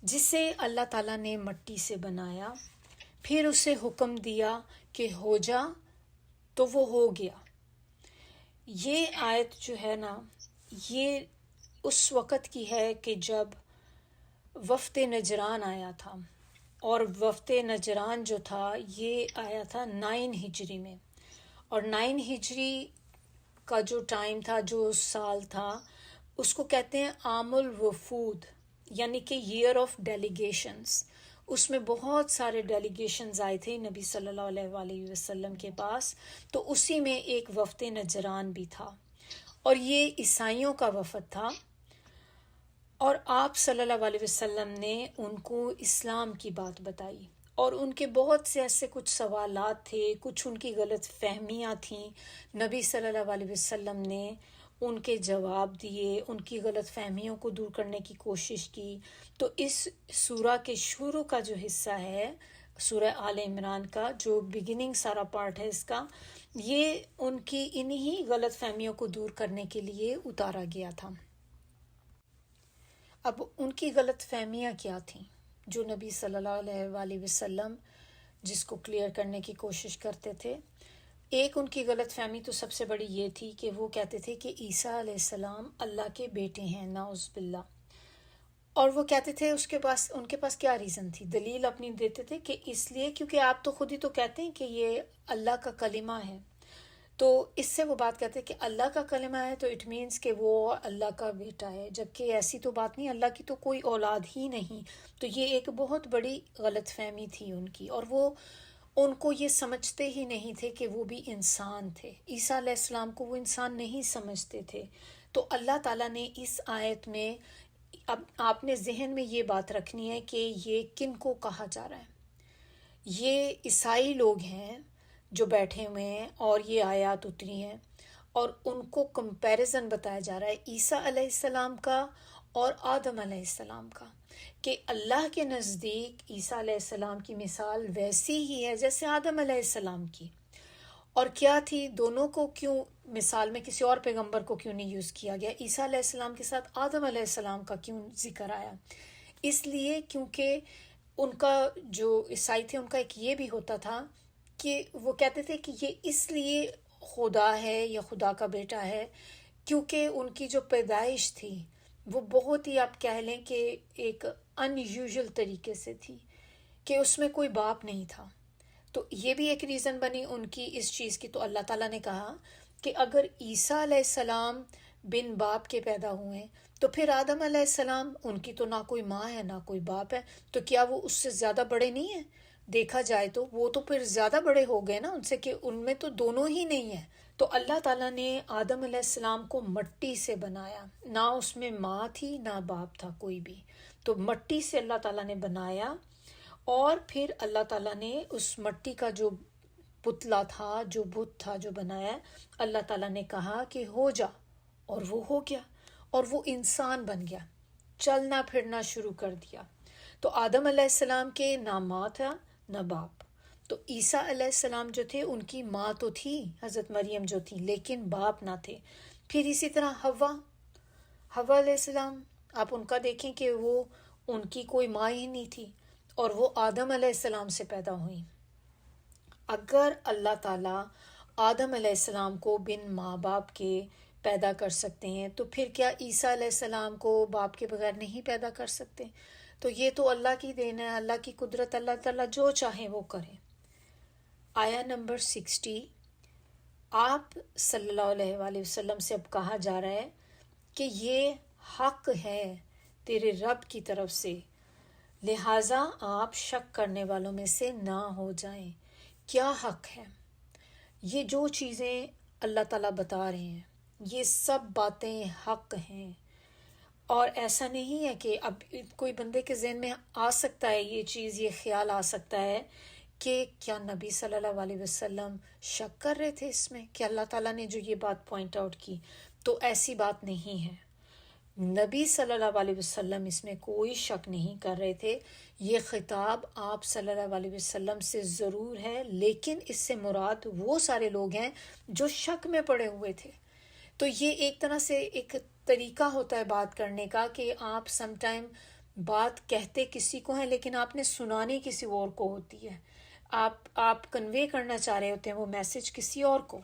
جسے اللہ تعالیٰ نے مٹی سے بنایا، پھر اسے حکم دیا کہ ہو جا تو وہ ہو گیا. یہ آیت جو ہے نا یہ اس وقت کی ہے کہ جب وفد نجران آیا تھا، اور وفد نجران جو تھا یہ آیا تھا 9 ہجری میں. اور 9 ہجری کا جو ٹائم تھا، جو سال تھا، اس کو کہتے ہیں عام الوفود، یعنی کہ ایئر آف ڈیلیگیشنز. اس میں بہت سارے ڈیلیگیشنز آئے تھے نبی صلی اللہ علیہ وآلہ وسلم کے پاس. تو اسی میں ایک وفد نجران بھی تھا، اور یہ عیسائیوں کا وفد تھا. اور آپ صلی اللہ علیہ وسلم نے ان کو اسلام کی بات بتائی، اور ان کے بہت سے ایسے کچھ سوالات تھے، کچھ ان کی غلط فہمیاں تھیں. نبی صلی اللہ علیہ وسلم نے ان کے جواب دیے، ان کی غلط فہمیوں کو دور کرنے کی کوشش کی. تو اس سورہ کے شروع کا جو حصہ ہے، سورہ آل عمران کا جو بگننگ سارا پارٹ ہے اس کا، یہ ان کی انہی غلط فہمیوں کو دور کرنے کے لیے اتارا گیا تھا. اب ان کی غلط فہمیاں کیا تھیں جو نبی صلی اللہ علیہ وآلہ وسلم جس کو کلیئر کرنے کی کوشش کرتے تھے؟ ایک ان کی غلط فہمی تو سب سے بڑی یہ تھی کہ وہ کہتے تھے کہ عیسیٰ علیہ السلام اللہ کے بیٹے ہیں، نعوذ باللہ. اور وہ کہتے تھے ان کے پاس کیا ریزن تھی، دلیل اپنی دیتے تھے کہ اس لیے کیونکہ آپ تو خود ہی تو کہتے ہیں کہ یہ اللہ کا کلمہ ہے. تو اس سے وہ بات کہتے ہیں کہ اللہ کا کلمہ ہے تو اٹ مینس کہ وہ اللہ کا بیٹا ہے، جبکہ ایسی تو بات نہیں، اللہ کی تو کوئی اولاد ہی نہیں. تو یہ ایک بہت بڑی غلط فہمی تھی ان کی، اور وہ ان کو یہ سمجھتے ہی نہیں تھے کہ وہ بھی انسان تھے. عیسیٰ علیہ السلام کو وہ انسان نہیں سمجھتے تھے. تو اللہ تعالیٰ نے اس آیت میں، اب آپ نے ذہن میں یہ بات رکھنی ہے کہ یہ کن کو کہا جا رہا ہے. یہ عیسائی لوگ ہیں جو بیٹھے ہوئے ہیں اور یہ آیات اتری ہیں، اور ان کو کمپیریزن بتایا جا رہا ہے عیسیٰ علیہ السلام کا اور آدم علیہ السلام کا، کہ اللہ کے نزدیک عیسیٰ علیہ السلام کی مثال ویسی ہی ہے جیسے آدم علیہ السلام کی. اور کیا تھی، دونوں کو کیوں مثال میں کسی اور پیغمبر کو کیوں نہیں یوز کیا گیا، عیسیٰ علیہ السلام کے ساتھ آدم علیہ السلام کا کیوں ذکر آیا؟ اس لیے کیونکہ ان کا جو عیسائی تھے ان کا ایک یہ بھی ہوتا تھا کہ وہ کہتے تھے کہ یہ اس لیے خدا ہے یا خدا کا بیٹا ہے کیونکہ ان کی جو پیدائش تھی وہ بہت ہی آپ کہہ لیں کہ ایک ان یوزول طریقے سے تھی، کہ اس میں کوئی باپ نہیں تھا. تو یہ بھی ایک ریزن بنی ان کی اس چیز کی. تو اللہ تعالیٰ نے کہا کہ اگر عیسیٰ علیہ السلام بن باپ کے پیدا ہوئے تو پھر آدم علیہ السلام، ان کی تو نہ کوئی ماں ہے نہ کوئی باپ ہے، تو کیا وہ اس سے زیادہ بڑے نہیں ہیں؟ دیکھا جائے تو وہ تو پھر زیادہ بڑے ہو گئے نا ان سے، کہ ان میں تو دونوں ہی نہیں ہیں. تو اللہ تعالیٰ نے آدم علیہ السلام کو مٹی سے بنایا، نہ اس میں ماں تھی نہ باپ تھا کوئی بھی. تو مٹی سے اللہ تعالیٰ نے بنایا، اور پھر اللہ تعالیٰ نے اس مٹی کا جو پتلا تھا، جو بت تھا جو بنایا، اللہ تعالیٰ نے کہا کہ ہو جا، اور وہ ہو گیا، اور وہ انسان بن گیا، چلنا پھرنا شروع کر دیا۔ تو آدم علیہ السلام کے نہ ماں تھا نہ باپ، تو عیسیٰ علیہ السلام جو تھے ان کی ماں تو تھی حضرت مریم جو تھی، لیکن باپ نہ تھے۔ پھر اسی طرح حوا علیہ السلام، آپ ان کا دیکھیں کہ وہ ان کی کوئی ماں ہی نہیں تھی، اور وہ آدم علیہ السلام سے پیدا ہوئیں۔ اگر اللہ تعالیٰ آدم علیہ السلام کو بن ماں باپ کے پیدا کر سکتے ہیں، تو پھر کیا عیسیٰ علیہ السلام کو باپ کے بغیر نہیں پیدا کر سکتے؟ تو یہ تو اللہ کی دین ہے، اللہ کی قدرت، اللہ تعالیٰ جو چاہیں وہ کریں۔ آیا نمبر 60، آپ صلی اللہ علیہ وآلہ وسلم سے اب کہا جا رہا ہے کہ یہ حق ہے تیرے رب کی طرف سے، لہٰذا آپ شک کرنے والوں میں سے نہ ہو جائیں۔ کیا حق ہے؟ یہ جو چیزیں اللہ تعالیٰ بتا رہے ہیں یہ سب باتیں حق ہیں، اور ایسا نہیں ہے کہ اب کوئی بندے کے ذہن میں آ سکتا ہے یہ چیز، یہ خیال آ سکتا ہے کہ کیا نبی صلی اللہ علیہ وسلم شک کر رہے تھے اس میں کہ اللہ تعالیٰ نے جو یہ بات پوائنٹ آؤٹ کی؟ تو ایسی بات نہیں ہے، نبی صلی اللہ علیہ وسلم اس میں کوئی شک نہیں کر رہے تھے۔ یہ خطاب آپ صلی اللہ علیہ وسلم سے ضرور ہے، لیکن اس سے مراد وہ سارے لوگ ہیں جو شک میں پڑے ہوئے تھے۔ تو یہ ایک طرح سے ایک طریقہ ہوتا ہے بات کرنے کا کہ آپ سم ٹائم بات کہتے کسی کو ہیں لیکن آپ نے سنانی کسی اور کو ہوتی ہے، آپ کنوے کرنا چاہ رہے ہوتے ہیں وہ میسج کسی اور کو۔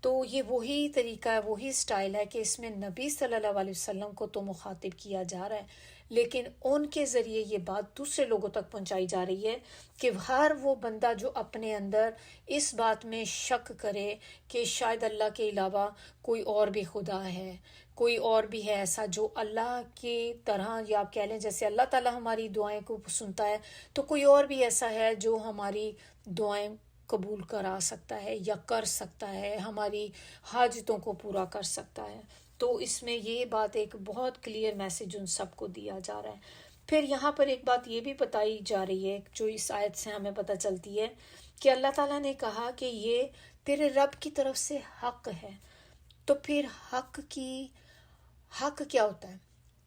تو یہ وہی طریقہ ہے، وہی سٹائل ہے کہ اس میں نبی صلی اللہ علیہ وسلم کو تو مخاطب کیا جا رہا ہے، لیکن ان کے ذریعے یہ بات دوسرے لوگوں تک پہنچائی جا رہی ہے کہ ہر وہ بندہ جو اپنے اندر اس بات میں شک کرے کہ شاید اللہ کے علاوہ کوئی اور بھی خدا ہے، کوئی اور بھی ہے ایسا جو اللہ کی طرح، یا آپ کہہ لیں جیسے اللہ تعالیٰ ہماری دعائیں کو سنتا ہے، تو کوئی اور بھی ایسا ہے جو ہماری دعائیں قبول کرا سکتا ہے یا کر سکتا ہے، ہماری حاجتوں کو پورا کر سکتا ہے۔ تو اس میں یہ بات ایک بہت کلیئر میسج ان سب کو دیا جا رہا ہے۔ پھر یہاں پر ایک بات یہ بھی بتائی جا رہی ہے جو اس آیت سے ہمیں پتہ چلتی ہے کہ اللہ تعالیٰ نے کہا کہ یہ تیرے رب کی طرف سے حق ہے۔ تو پھر حق کیا ہوتا ہے؟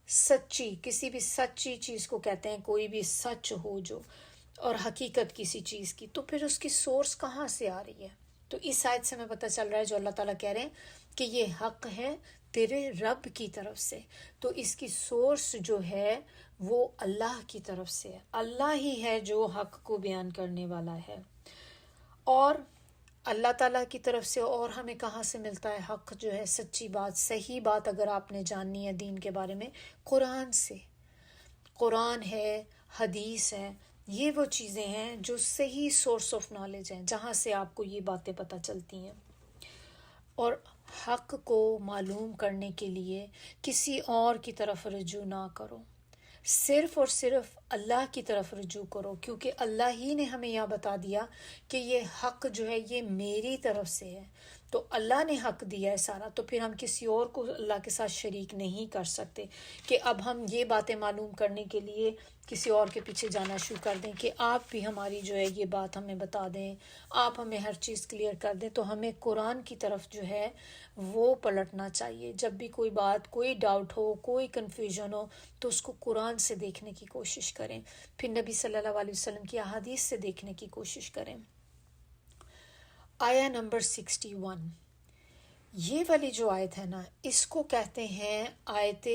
سچی، کسی بھی سچی چیز کو کہتے ہیں، کوئی بھی سچ ہو جو، اور حقیقت کسی چیز کی، تو پھر اس کی سورس کہاں سے آ رہی ہے؟ تو اس آیت سے ہمیں پتہ چل رہا ہے جو اللہ تعالیٰ کہہ رہے ہیں کہ یہ حق ہے تیرے رب کی طرف سے، تو اس کی سورس جو ہے وہ اللہ کی طرف سے ہے، اللہ ہی ہے جو حق کو بیان کرنے والا ہے۔ اور اللہ تعالیٰ کی طرف سے اور ہمیں کہاں سے ملتا ہے حق جو ہے، سچی بات، صحیح بات اگر آپ نے جاننی ہے دین کے بارے میں، قرآن سے۔ قرآن ہے، حدیث ہے، یہ وہ چیزیں ہیں جو صحیح سورس آف نالج ہیں، جہاں سے آپ کو یہ باتیں پتہ چلتی ہیں۔ اور حق کو معلوم کرنے کے لیے کسی اور کی طرف رجوع نہ کرو، صرف اور صرف اللہ کی طرف رجوع کرو، کیونکہ اللہ ہی نے ہمیں یہاں بتا دیا کہ یہ حق جو ہے یہ میری طرف سے ہے، تو اللہ نے حق دیا ہے سارا، تو پھر ہم کسی اور کو اللہ کے ساتھ شریک نہیں کر سکتے کہ اب ہم یہ باتیں معلوم کرنے کے لیے کسی اور کے پیچھے جانا شروع کر دیں کہ آپ بھی ہماری جو ہے یہ بات ہمیں بتا دیں، آپ ہمیں ہر چیز کلیئر کر دیں۔ تو ہمیں قرآن کی طرف جو ہے وہ پلٹنا چاہیے، جب بھی کوئی بات، کوئی ڈاؤٹ ہو، کوئی کنفیوژن ہو تو اس کو قرآن سے دیکھنے کی کوشش کریں، پھر نبی صلی اللہ علیہ وسلم کی احادیث سے دیکھنے کی کوشش کریں۔ آیا نمبر 61، یہ والی جو آیت ہے نا، اس کو کہتے ہیں آیت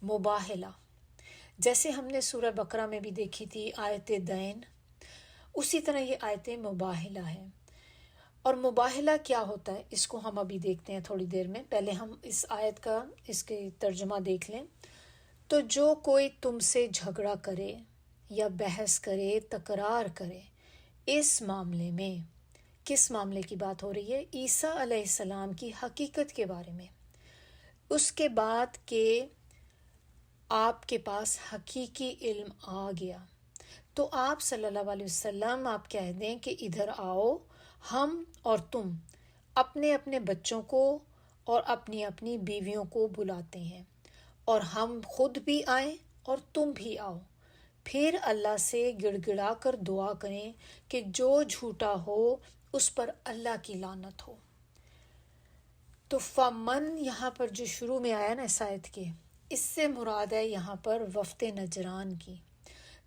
مباہلہ۔ جیسے ہم نے سورہ بقرہ میں بھی دیکھی تھی آیت دین، اسی طرح یہ آیت مباہلہ ہے۔ اور مباہلہ کیا ہوتا ہے اس کو ہم ابھی دیکھتے ہیں تھوڑی دیر میں، پہلے ہم اس آیت کا اس کے ترجمہ دیکھ لیں۔ تو جو کوئی تم سے جھگڑا کرے یا بحث کرے، تکرار کرے اس معاملے میں، کس معاملے کی بات ہو رہی ہے؟ عیسیٰ علیہ السلام کی حقیقت کے بارے میں، اس کے بعد کہ آپ کے پاس حقیقی علم آ گیا، تو آپ صلی اللہ علیہ وسلم آپ کہہ دیں کہ ادھر آؤ، ہم اور تم اپنے اپنے بچوں کو اور اپنی اپنی بیویوں کو بلاتے ہیں، اور ہم خود بھی آئیں اور تم بھی آؤ، پھر اللہ سے گڑ گڑا کر دعا کریں کہ جو جھوٹا ہو اس پر اللہ کی لعنت ہو۔ تو فمن یہاں پر جو شروع میں آیا نا اس آیت کے، اس سے مراد ہے یہاں پر وفد نجران کی۔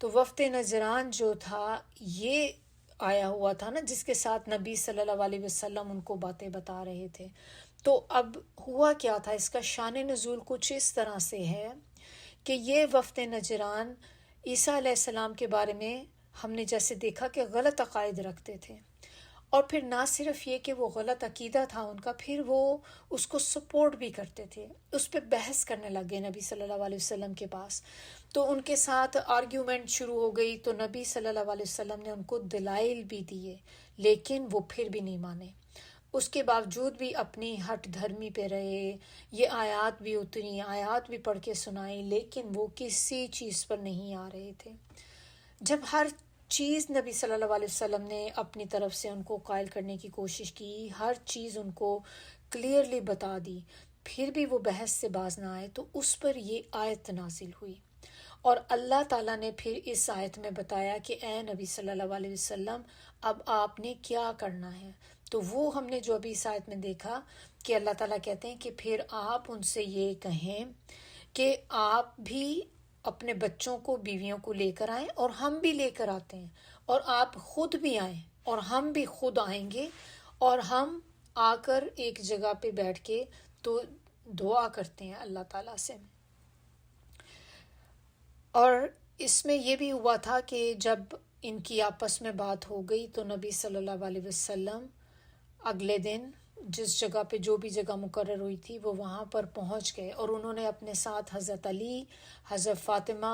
تو وفد نجران جو تھا یہ آیا ہوا تھا نا، جس کے ساتھ نبی صلی اللہ علیہ وسلم ان کو باتیں بتا رہے تھے۔ تو اب ہوا کیا تھا، اس کا شان نزول کچھ اس طرح سے ہے کہ یہ وفد نجران عیسیٰ علیہ السلام کے بارے میں ہم نے جیسے دیکھا کہ غلط عقائد رکھتے تھے، اور پھر نہ صرف یہ کہ وہ غلط عقیدہ تھا ان کا، پھر وہ اس کو سپورٹ بھی کرتے تھے، اس پہ بحث کرنے لگ گئے نبی صلی اللہ علیہ وسلم کے پاس۔ تو ان کے ساتھ آرگیومنٹ شروع ہو گئی، تو نبی صلی اللہ علیہ وسلم نے ان کو دلائل بھی دیے، لیکن وہ پھر بھی نہیں مانے۔ اس کے باوجود بھی اپنی ہٹ دھرمی پہ رہے، یہ آیات بھی اتری، آیات بھی پڑھ کے سنائی، لیکن وہ کسی چیز پر نہیں آ رہے تھے۔ جب ہر چیز نبی صلی اللہ علیہ وسلم نے اپنی طرف سے ان کو قائل کرنے کی کوشش کی، ہر چیز ان کو کلیئرلی بتا دی، پھر بھی وہ بحث سے باز نہ آئے، تو اس پر یہ آیت نازل ہوئی۔ اور اللہ تعالیٰ نے پھر اس آیت میں بتایا کہ اے نبی صلی اللہ علیہ وسلم اب آپ نے کیا کرنا ہے۔ تو وہ ہم نے جو ابھی اس آیت میں دیکھا کہ اللہ تعالیٰ کہتے ہیں کہ پھر آپ ان سے یہ کہیں کہ آپ بھی اپنے بچوں کو، بیویوں کو لے کر آئیں، اور ہم بھی لے کر آتے ہیں، اور آپ خود بھی آئیں اور ہم بھی خود آئیں گے، اور ہم آ کر ایک جگہ پہ بیٹھ کے تو دعا کرتے ہیں اللہ تعالیٰ سے۔ اور اس میں یہ بھی ہوا تھا کہ جب ان کی آپس میں بات ہو گئی تو نبی صلی اللہ علیہ وسلم اگلے دن جس جگہ پہ جو بھی جگہ مقرر ہوئی تھی وہ وہاں پر پہنچ گئے، اور انہوں نے اپنے ساتھ حضرت علی، حضرت فاطمہ،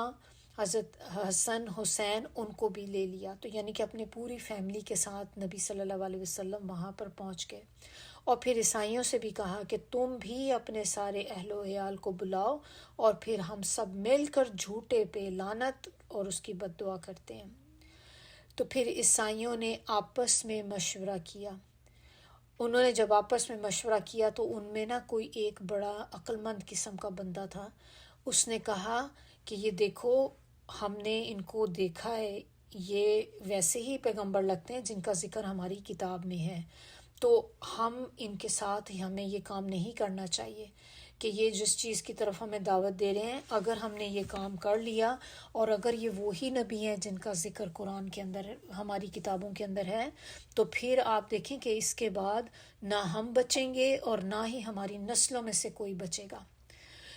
حضرت حسن، حسین ان کو بھی لے لیا۔ تو یعنی کہ اپنے پوری فیملی کے ساتھ نبی صلی اللہ علیہ وسلم وہاں پر پہنچ گئے، اور پھر عیسائیوں سے بھی کہا کہ تم بھی اپنے سارے اہل و عیال کو بلاؤ، اور پھر ہم سب مل کر جھوٹے پہ لعنت اور اس کی بد دعا کرتے ہیں۔ تو پھر عیسائیوں نے آپس میں مشورہ کیا۔ انہوں نے جب آپس میں مشورہ کیا تو ان میں نا کوئی ایک بڑا عقل مند قسم کا بندہ تھا، اس نے کہا کہ یہ دیکھو، ہم نے ان کو دیکھا ہے، یہ ویسے ہی پیغمبر لگتے ہیں جن کا ذکر ہماری کتاب میں ہے، تو ہم ان کے ساتھ ہمیں یہ کام نہیں کرنا چاہیے کہ یہ جس چیز کی طرف ہمیں دعوت دے رہے ہیں، اگر ہم نے یہ کام کر لیا، اور اگر یہ وہی نبی ہیں جن کا ذکر قرآن کے اندر ہماری کتابوں کے اندر ہے، تو پھر آپ دیکھیں کہ اس کے بعد نہ ہم بچیں گے اور نہ ہی ہماری نسلوں میں سے کوئی بچے گا۔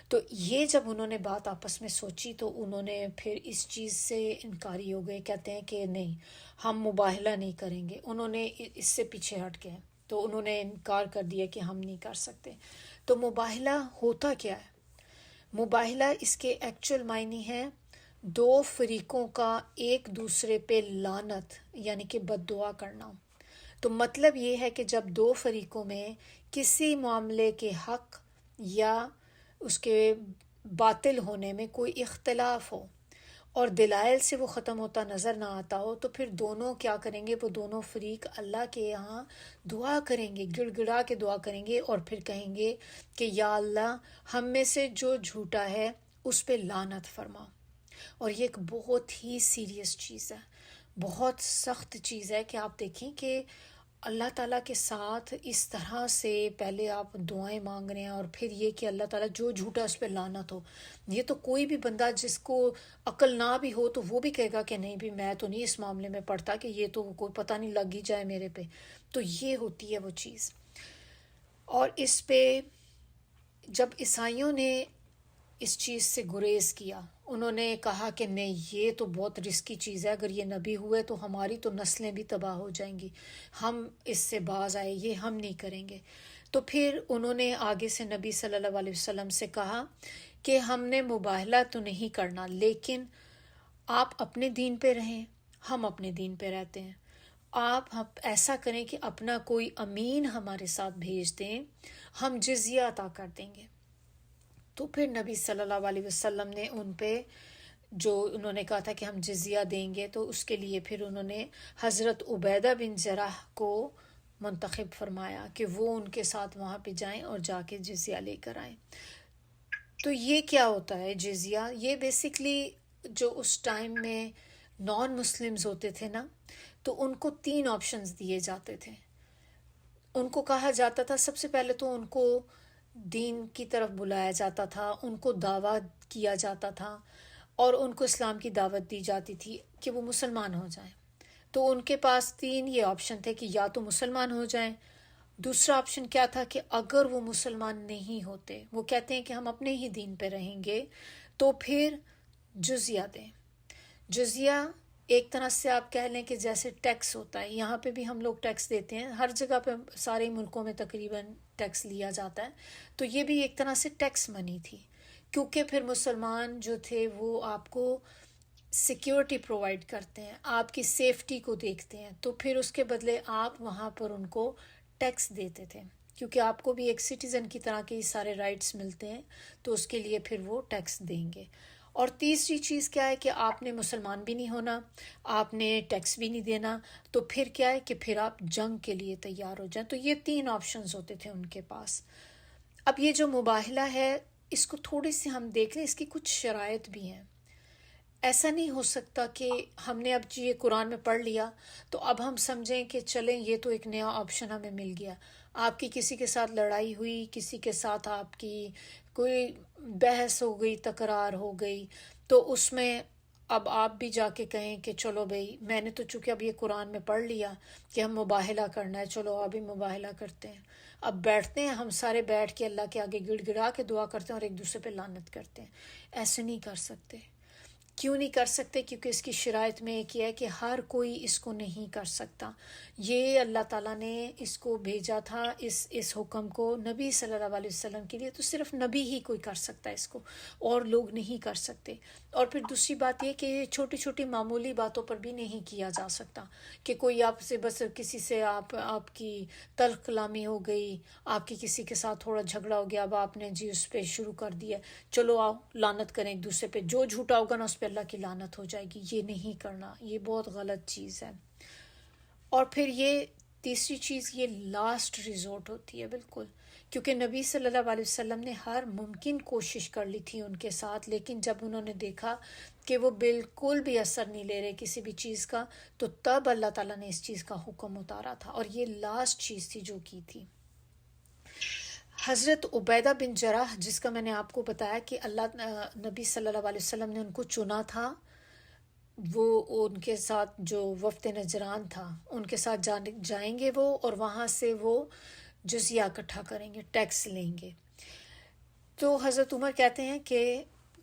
تو یہ جب انہوں نے بات آپس میں سوچی تو انہوں نے پھر اس چیز سے انکاری ہو گئے، کہتے ہیں کہ نہیں، ہم مباہلہ نہیں کریں گے۔ انہوں نے اس سے پیچھے ہٹ گئے، تو انہوں نے انکار کر دیا کہ ہم نہیں کر سکتے۔ تو مباہلہ ہوتا کیا ہے؟ مباہلہ اس کے ایکچول معنی ہے دو فریقوں کا ایک دوسرے پہ لعنت یعنی کہ بد دعا کرنا۔ تو مطلب یہ ہے کہ جب دو فریقوں میں کسی معاملے کے حق یا اس کے باطل ہونے میں کوئی اختلاف ہو اور دلائل سے وہ ختم ہوتا نظر نہ آتا ہو، تو پھر دونوں کیا کریں گے؟ وہ دونوں فریق اللہ کے یہاں دعا کریں گے، گڑ گڑا کے دعا کریں گے، اور پھر کہیں گے کہ یا اللہ، ہم میں سے جو جھوٹا ہے اس پہ لعنت فرما۔ اور یہ ایک بہت ہی سیریس چیز ہے، بہت سخت چیز ہے کہ آپ دیکھیں کہ اللہ تعالیٰ کے ساتھ اس طرح سے پہلے آپ دعائیں مانگ رہے ہیں، اور پھر یہ کہ اللہ تعالیٰ جو جھوٹا اس پہ لعنت ہو۔ یہ تو کوئی بھی بندہ جس کو عقل نہ بھی ہو تو وہ بھی کہے گا کہ نہیں بھی، میں تو نہیں اس معاملے میں پڑھتا کہ یہ تو کوئی پتہ نہیں لگ ہی جائے میرے پہ۔ تو یہ ہوتی ہے وہ چیز۔ اور اس پہ جب عیسائیوں نے اس چیز سے گریز کیا، انہوں نے کہا کہ نہیں، یہ تو بہت رسکی چیز ہے، اگر یہ نبی ہوئے تو ہماری تو نسلیں بھی تباہ ہو جائیں گی، ہم اس سے باز آئے، یہ ہم نہیں کریں گے۔ تو پھر انہوں نے آگے سے نبی صلی اللہ علیہ وسلم سے کہا کہ ہم نے مباہلہ تو نہیں کرنا، لیکن آپ اپنے دین پہ رہیں، ہم اپنے دین پہ رہتے ہیں۔ آپ ایسا کریں کہ اپنا کوئی امین ہمارے ساتھ بھیج دیں، ہم جزیہ عطا کر دیں گے۔ تو پھر نبی صلی اللہ علیہ وسلم نے ان پہ جو انہوں نے کہا تھا کہ ہم جزیہ دیں گے، تو اس کے لیے پھر انہوں نے حضرت عبیدہ بن جراح کو منتخب فرمایا کہ وہ ان کے ساتھ وہاں پہ جائیں اور جا کے جزیہ لے کر آئیں۔ تو یہ کیا ہوتا ہے جزیہ؟ یہ بیسکلی جو اس ٹائم میں نان مسلمز ہوتے تھے نا، تو ان کو 3 آپشنز دیے جاتے تھے. ان کو کہا جاتا تھا، سب سے پہلے تو ان کو دین کی طرف بلایا جاتا تھا، ان کو دعوت کیا جاتا تھا، اور ان کو اسلام کی دعوت دی جاتی تھی کہ وہ مسلمان ہو جائیں. تو ان کے پاس 3 یہ آپشن تھے کہ یا تو مسلمان ہو جائیں. دوسرا آپشن کیا تھا کہ اگر وہ مسلمان نہیں ہوتے، وہ کہتے ہیں کہ ہم اپنے ہی دین پہ رہیں گے، تو پھر جزیہ دیں. جزیہ ایک طرح سے آپ کہہ لیں کہ جیسے ٹیکس ہوتا ہے، یہاں پہ بھی ہم لوگ ٹیکس دیتے ہیں، ہر جگہ پہ سارے ملکوں میں تقریباً ٹیکس لیا جاتا ہے. تو یہ بھی ایک طرح سے ٹیکس منی تھی، کیونکہ پھر مسلمان جو تھے وہ آپ کو سیکیورٹی پرووائڈ کرتے ہیں، آپ کی سیفٹی کو دیکھتے ہیں، تو پھر اس کے بدلے آپ وہاں پر ان کو ٹیکس دیتے تھے، کیونکہ آپ کو بھی ایک سٹیزن کی طرح کے سارے رائٹس ملتے ہیں، تو اس کے لیے پھر وہ ٹیکس دیں گے. اور تیسری چیز کیا ہے کہ آپ نے مسلمان بھی نہیں ہونا، آپ نے ٹیکس بھی نہیں دینا، تو پھر کیا ہے کہ پھر آپ جنگ کے لیے تیار ہو جائیں. تو یہ 3 آپشنز ہوتے تھے ان کے پاس. اب یہ جو مباہلہ ہے، اس کو تھوڑی سی ہم دیکھ لیں، اس کی کچھ شرائط بھی ہیں. ایسا نہیں ہو سکتا کہ ہم نے اب یہ قرآن میں پڑھ لیا تو اب ہم سمجھیں کہ چلیں یہ تو ایک نیا آپشن ہمیں مل گیا. آپ کی کسی کے ساتھ لڑائی ہوئی، کسی کے ساتھ آپ کی کوئی بحث ہو گئی، تکرار ہو گئی، تو اس میں اب آپ بھی جا کے کہیں کہ چلو بھئی میں نے تو چونکہ اب یہ قرآن میں پڑھ لیا کہ ہم مباہلہ کرنا ہے، چلو ابھی مباہلہ کرتے ہیں. اب بیٹھتے ہیں ہم سارے، بیٹھ کے اللہ کے آگے گڑ گڑا کے دعا کرتے ہیں اور ایک دوسرے پہ لعنت کرتے ہیں. ایسے نہیں کر سکتے. کیوں نہیں کر سکتے؟ کیونکہ اس کی شرائط میں ایک یہ ہے کہ ہر کوئی اس کو نہیں کر سکتا. یہ اللہ تعالیٰ نے اس کو بھیجا تھا، اس حکم کو نبی صلی اللہ علیہ وسلم کے لیے، تو صرف نبی ہی کوئی کر سکتا ہے اس کو، اور لوگ نہیں کر سکتے. اور پھر دوسری بات یہ کہ یہ چھوٹی چھوٹی معمولی باتوں پر بھی نہیں کیا جا سکتا، کہ کوئی آپ سے بس کسی سے آپ کی تلخ کلامی ہو گئی، آپ کی کسی کے ساتھ تھوڑا جھگڑا ہو گیا، اب آپ نے جی اس پہ شروع کر دیا چلو آؤ لعنت کریں ایک دوسرے پہ، جو جھوٹا ہوگا نا اس پہ اللہ کی لعنت ہو جائے گی. یہ نہیں کرنا، یہ بہت غلط چیز ہے. اور پھر یہ تیسری چیز، یہ لاسٹ ریزورٹ ہوتی ہے بالکل، کیونکہ نبی صلی اللہ علیہ وسلم نے ہر ممکن کوشش کر لی تھی ان کے ساتھ، لیکن جب انہوں نے دیکھا کہ وہ بالکل بھی اثر نہیں لے رہے کسی بھی چیز کا، تو تب اللہ تعالیٰ نے اس چیز کا حکم اتارا تھا، اور یہ لاسٹ چیز تھی جو کی تھی. حضرت عبیدہ بن جراح، جس کا میں نے آپ کو بتایا کہ نبی صلی اللہ علیہ وسلم نے ان کو چنا تھا، وہ ان کے ساتھ جو وفد نجران تھا ان کے ساتھ جائیں گے وہ، اور وہاں سے وہ جزیہ اکٹھا کریں گے، ٹیکس لیں گے. تو حضرت عمر کہتے ہیں کہ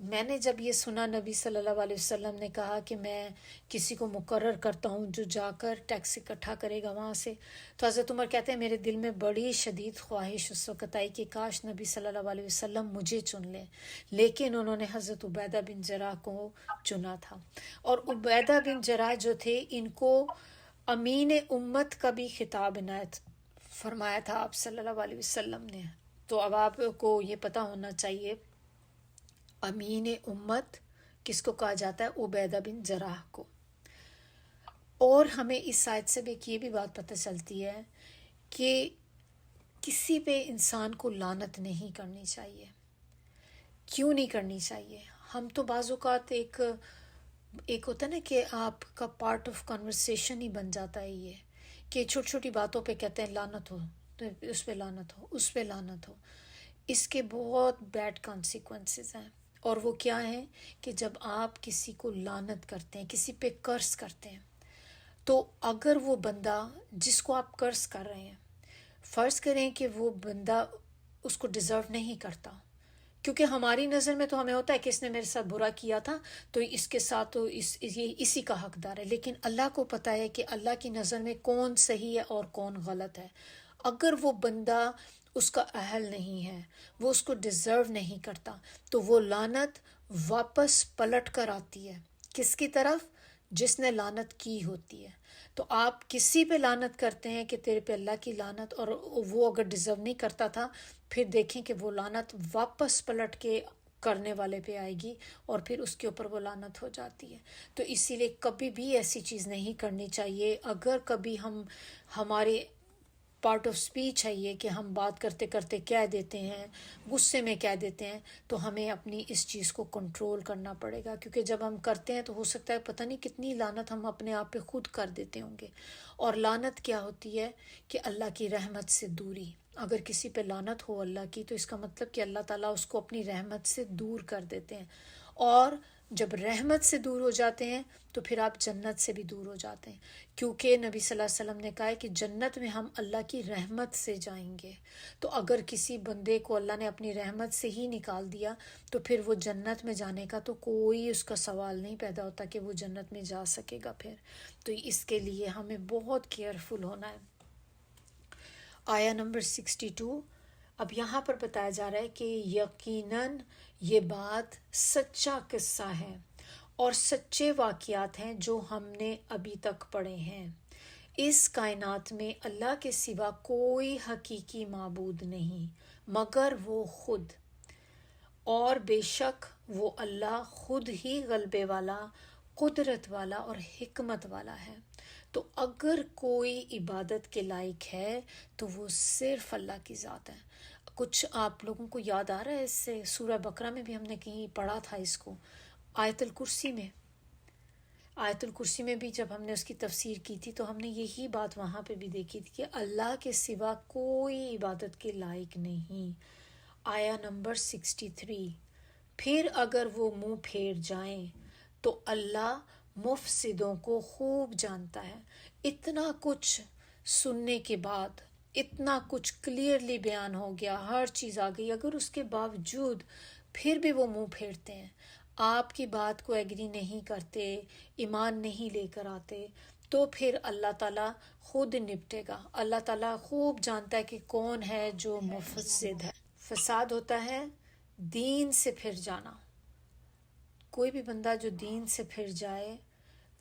میں نے جب یہ سنا نبی صلی اللہ علیہ وسلم نے کہا کہ میں کسی کو مقرر کرتا ہوں جو جا کر ٹیکس اکٹھا کرے گا وہاں سے، تو حضرت عمر کہتے ہیں میرے دل میں بڑی شدید خواہش اس وقت آئی کہ کاش نبی صلی اللہ علیہ وسلم مجھے چن لیں، لیکن انہوں نے حضرت عبیدہ بن جراح کو چنا تھا. اور عبیدہ بن جراح جو تھے، ان کو امین امت کا بھی خطاب عنایت فرمایا تھا آپ صلی اللہ علیہ وسلم نے. تو اب آپ کو یہ پتہ ہونا چاہیے امین امت کس کو کہا جاتا ہے؟ عبیدہ بن جراح کو. اور ہمیں اس آیت سے بھی یہ بھی بات پتہ چلتی ہے کہ کسی پہ انسان کو لعنت نہیں کرنی چاہیے. کیوں نہیں کرنی چاہیے؟ ہم تو بعض اوقات ایک ہوتا ہے نا کہ آپ کا پارٹ آف کنورسیشن ہی بن جاتا ہے یہ، کہ چھوٹی چھوٹی باتوں پہ کہتے ہیں لعنت ہو، تو اس پہ لعنت ہو، اس پہ لعنت ہو. اس کے بہت بیڈ کانسیکوینسز ہیں. اور وہ کیا ہیں کہ جب آپ کسی کو لعنت کرتے ہیں، کسی پہ کرس کرتے ہیں، تو اگر وہ بندہ جس کو آپ کرس کر رہے ہیں، فرض کریں کہ وہ بندہ اس کو ڈیزرو نہیں کرتا، کیونکہ ہماری نظر میں تو ہمیں ہوتا ہے کہ اس نے میرے ساتھ برا کیا تھا تو اس کے ساتھ تو یہ اسی کا حقدار ہے، لیکن اللہ کو پتہ ہے کہ اللہ کی نظر میں کون صحیح ہے اور کون غلط ہے. اگر وہ بندہ اس کا اہل نہیں ہے، وہ اس کو ڈیزرو نہیں کرتا، تو وہ لعنت واپس پلٹ کر آتی ہے کس کی طرف؟ جس نے لعنت کی ہوتی ہے. تو آپ کسی پہ لعنت کرتے ہیں کہ تیرے پہ اللہ کی لعنت، اور وہ اگر ڈیزرو نہیں کرتا تھا، پھر دیکھیں کہ وہ لعنت واپس پلٹ کے کرنے والے پہ آئے گی اور پھر اس کے اوپر وہ لعنت ہو جاتی ہے. تو اسی لیے کبھی بھی ایسی چیز نہیں کرنی چاہیے. اگر کبھی ہمارے پارٹ آف سپیچ ہے یہ کہ ہم بات کرتے کرتے کہہ دیتے ہیں، غصے میں کہہ دیتے ہیں، تو ہمیں اپنی اس چیز کو کنٹرول کرنا پڑے گا، کیونکہ جب ہم کرتے ہیں تو ہو سکتا ہے پتہ نہیں کتنی لعنت ہم اپنے آپ پہ خود کر دیتے ہوں گے۔ اور لعنت کیا ہوتی ہے؟ کہ اللہ کی رحمت سے دوری۔ اگر کسی پہ لعنت ہو اللہ کی، تو اس کا مطلب کہ اللہ تعالیٰ اس کو اپنی رحمت سے دور کر دیتے ہیں، اور جب رحمت سے دور ہو جاتے ہیں تو پھر آپ جنت سے بھی دور ہو جاتے ہیں، کیونکہ نبی صلی اللہ علیہ وسلم نے کہا ہے کہ جنت میں ہم اللہ کی رحمت سے جائیں گے۔ تو اگر کسی بندے کو اللہ نے اپنی رحمت سے ہی نکال دیا تو پھر وہ جنت میں جانے کا تو کوئی اس کا سوال نہیں پیدا ہوتا کہ وہ جنت میں جا سکے گا پھر۔ تو اس کے لیے ہمیں بہت کیئرفل ہونا ہے۔ آیا نمبر 62، اب یہاں پر بتایا جا رہا ہے کہ یقیناً یہ بات سچا قصہ ہے اور سچے واقعات ہیں جو ہم نے ابھی تک پڑھے ہیں۔ اس کائنات میں اللہ کے سوا کوئی حقیقی معبود نہیں مگر وہ خود، اور بے شک وہ اللہ خود ہی غلبے والا، قدرت والا اور حکمت والا ہے۔ تو اگر کوئی عبادت کے لائق ہے تو وہ صرف اللہ کی ذات ہے۔ کچھ آپ لوگوں کو یاد آ رہا ہے، اس سے سورہ بقرہ میں بھی ہم نے کہیں پڑھا تھا اس کو، آیت الکرسی میں۔ آیت الکرسی میں بھی جب ہم نے اس کی تفسیر کی تھی تو ہم نے یہی بات وہاں پہ بھی دیکھی تھی کہ اللہ کے سوا کوئی عبادت کے لائق نہیں۔ آیا نمبر 63، پھر اگر وہ منہ پھیر جائیں تو اللہ مفسدوں کو خوب جانتا ہے۔ اتنا کچھ سننے کے بعد، اتنا کچھ کلیئرلی بیان ہو گیا، ہر چیز آ گئی، اگر اس کے باوجود پھر بھی وہ منہ پھیرتے ہیں، آپ کی بات کو ایگری نہیں کرتے، ایمان نہیں لے کر آتے، تو پھر اللہ تعالیٰ خود نپٹے گا۔ اللہ تعالیٰ خوب جانتا ہے کہ کون ہے جو مفسد ہے۔ فساد ہوتا ہے دین سے پھر جانا۔ کوئی بھی بندہ جو دین سے پھر جائے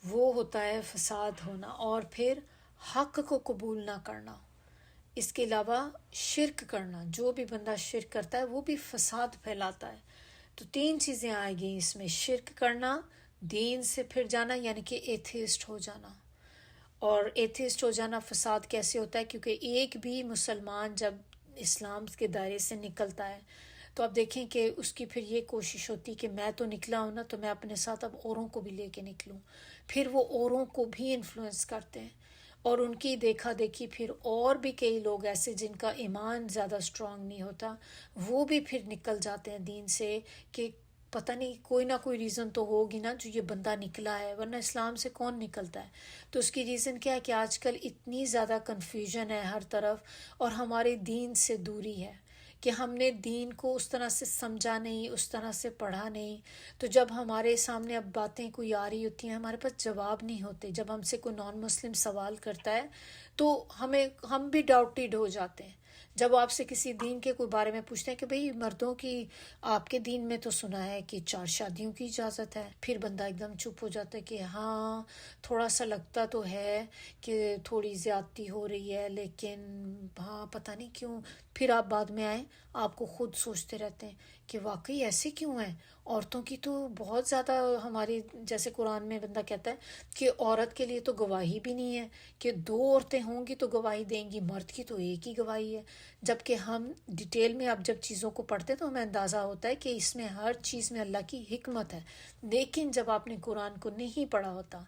وہ ہوتا ہے فساد ہونا، اور پھر حق کو قبول نہ کرنا۔ اس کے علاوہ شرک کرنا، جو بھی بندہ شرک کرتا ہے وہ بھی فساد پھیلاتا ہے۔ تو 3 چیزیں آئیں گی اس میں، شرک کرنا، دین سے پھر جانا یعنی کہ ایتھیسٹ ہو جانا۔ اور ایتھیسٹ ہو جانا فساد کیسے ہوتا ہے؟ کیونکہ ایک بھی مسلمان جب اسلام کے دائرے سے نکلتا ہے تو آپ دیکھیں کہ اس کی پھر یہ کوشش ہوتی کہ میں تو نکلا ہوں نا، تو میں اپنے ساتھ اب اوروں کو بھی لے کے نکلوں۔ پھر وہ اوروں کو بھی انفلوئنس کرتے ہیں، اور ان کی دیکھا دیکھی پھر اور بھی کئی لوگ ایسے جن کا ایمان زیادہ اسٹرانگ نہیں ہوتا، وہ بھی پھر نکل جاتے ہیں دین سے، کہ پتہ نہیں کوئی نہ کوئی ریزن تو ہوگی نا جو یہ بندہ نکلا ہے، ورنہ اسلام سے کون نکلتا ہے؟ تو اس کی ریزن کیا ہے کہ آج کل اتنی زیادہ کنفیوژن ہے ہر طرف، اور ہمارے دین سے دوری ہے کہ ہم نے دین کو اس طرح سے سمجھا نہیں، اس طرح سے پڑھا نہیں۔ تو جب ہمارے سامنے اب باتیں کوئی آ رہی ہوتی ہیں، ہمارے پاس جواب نہیں ہوتے۔ جب ہم سے کوئی نان مسلم سوال کرتا ہے تو ہم بھی ڈاؤٹیڈ ہو جاتے ہیں۔ جب آپ سے کسی دین کے کوئی بارے میں پوچھتے ہیں کہ بھئی مردوں کی آپ کے دین میں تو سنا ہے کہ 4 شادیوں کی اجازت ہے، پھر بندہ ایک دم چپ ہو جاتا ہے کہ ہاں تھوڑا سا لگتا تو ہے کہ تھوڑی زیادتی ہو رہی ہے، لیکن ہاں پتہ نہیں کیوں۔ پھر آپ بعد میں آئیں، آپ کو خود سوچتے رہتے ہیں کہ واقعی ایسے کیوں ہیں؟ عورتوں کی تو بہت زیادہ، ہماری جیسے قرآن میں بندہ کہتا ہے کہ عورت کے لیے تو گواہی بھی نہیں ہے، کہ 2 عورتیں ہوں گی تو گواہی دیں گی، مرد کی تو ایک ہی گواہی ہے۔ جبکہ ہم ڈیٹیل میں اب جب چیزوں کو پڑھتے ہیں تو ہمیں اندازہ ہوتا ہے کہ اس میں ہر چیز میں اللہ کی حکمت ہے، لیکن جب آپ نے قرآن کو نہیں پڑھا ہوتا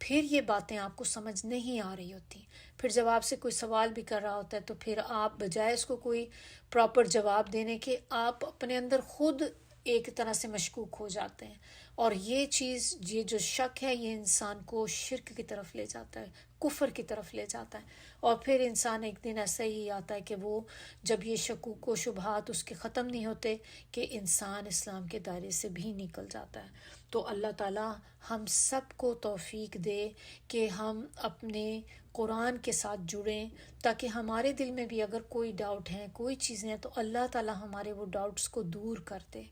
پھر یہ باتیں آپ کو سمجھ نہیں آ رہی ہوتی۔ پھر جب آپ سے کوئی سوال بھی کر رہا ہوتا ہے تو پھر آپ بجائے اس کو کوئی پراپر جواب دینے کے، آپ اپنے اندر خود ایک طرح سے مشکوک ہو جاتے ہیں، اور یہ چیز، یہ جو شک ہے، یہ انسان کو شرک کی طرف لے جاتا ہے، کفر کی طرف لے جاتا ہے۔ اور پھر انسان ایک دن ایسا ہی آتا ہے کہ وہ جب یہ شکوک و شبہات اس کے ختم نہیں ہوتے کہ انسان اسلام کے دائرے سے بھی نکل جاتا ہے۔ تو اللہ تعالیٰ ہم سب کو توفیق دے کہ ہم اپنے قرآن کے ساتھ جڑیں، تاکہ ہمارے دل میں بھی اگر کوئی ڈاؤٹ ہے، کوئی چیزیں ہیں، تو اللہ تعالیٰ ہمارے وہ ڈاؤٹس کو دور کر دے،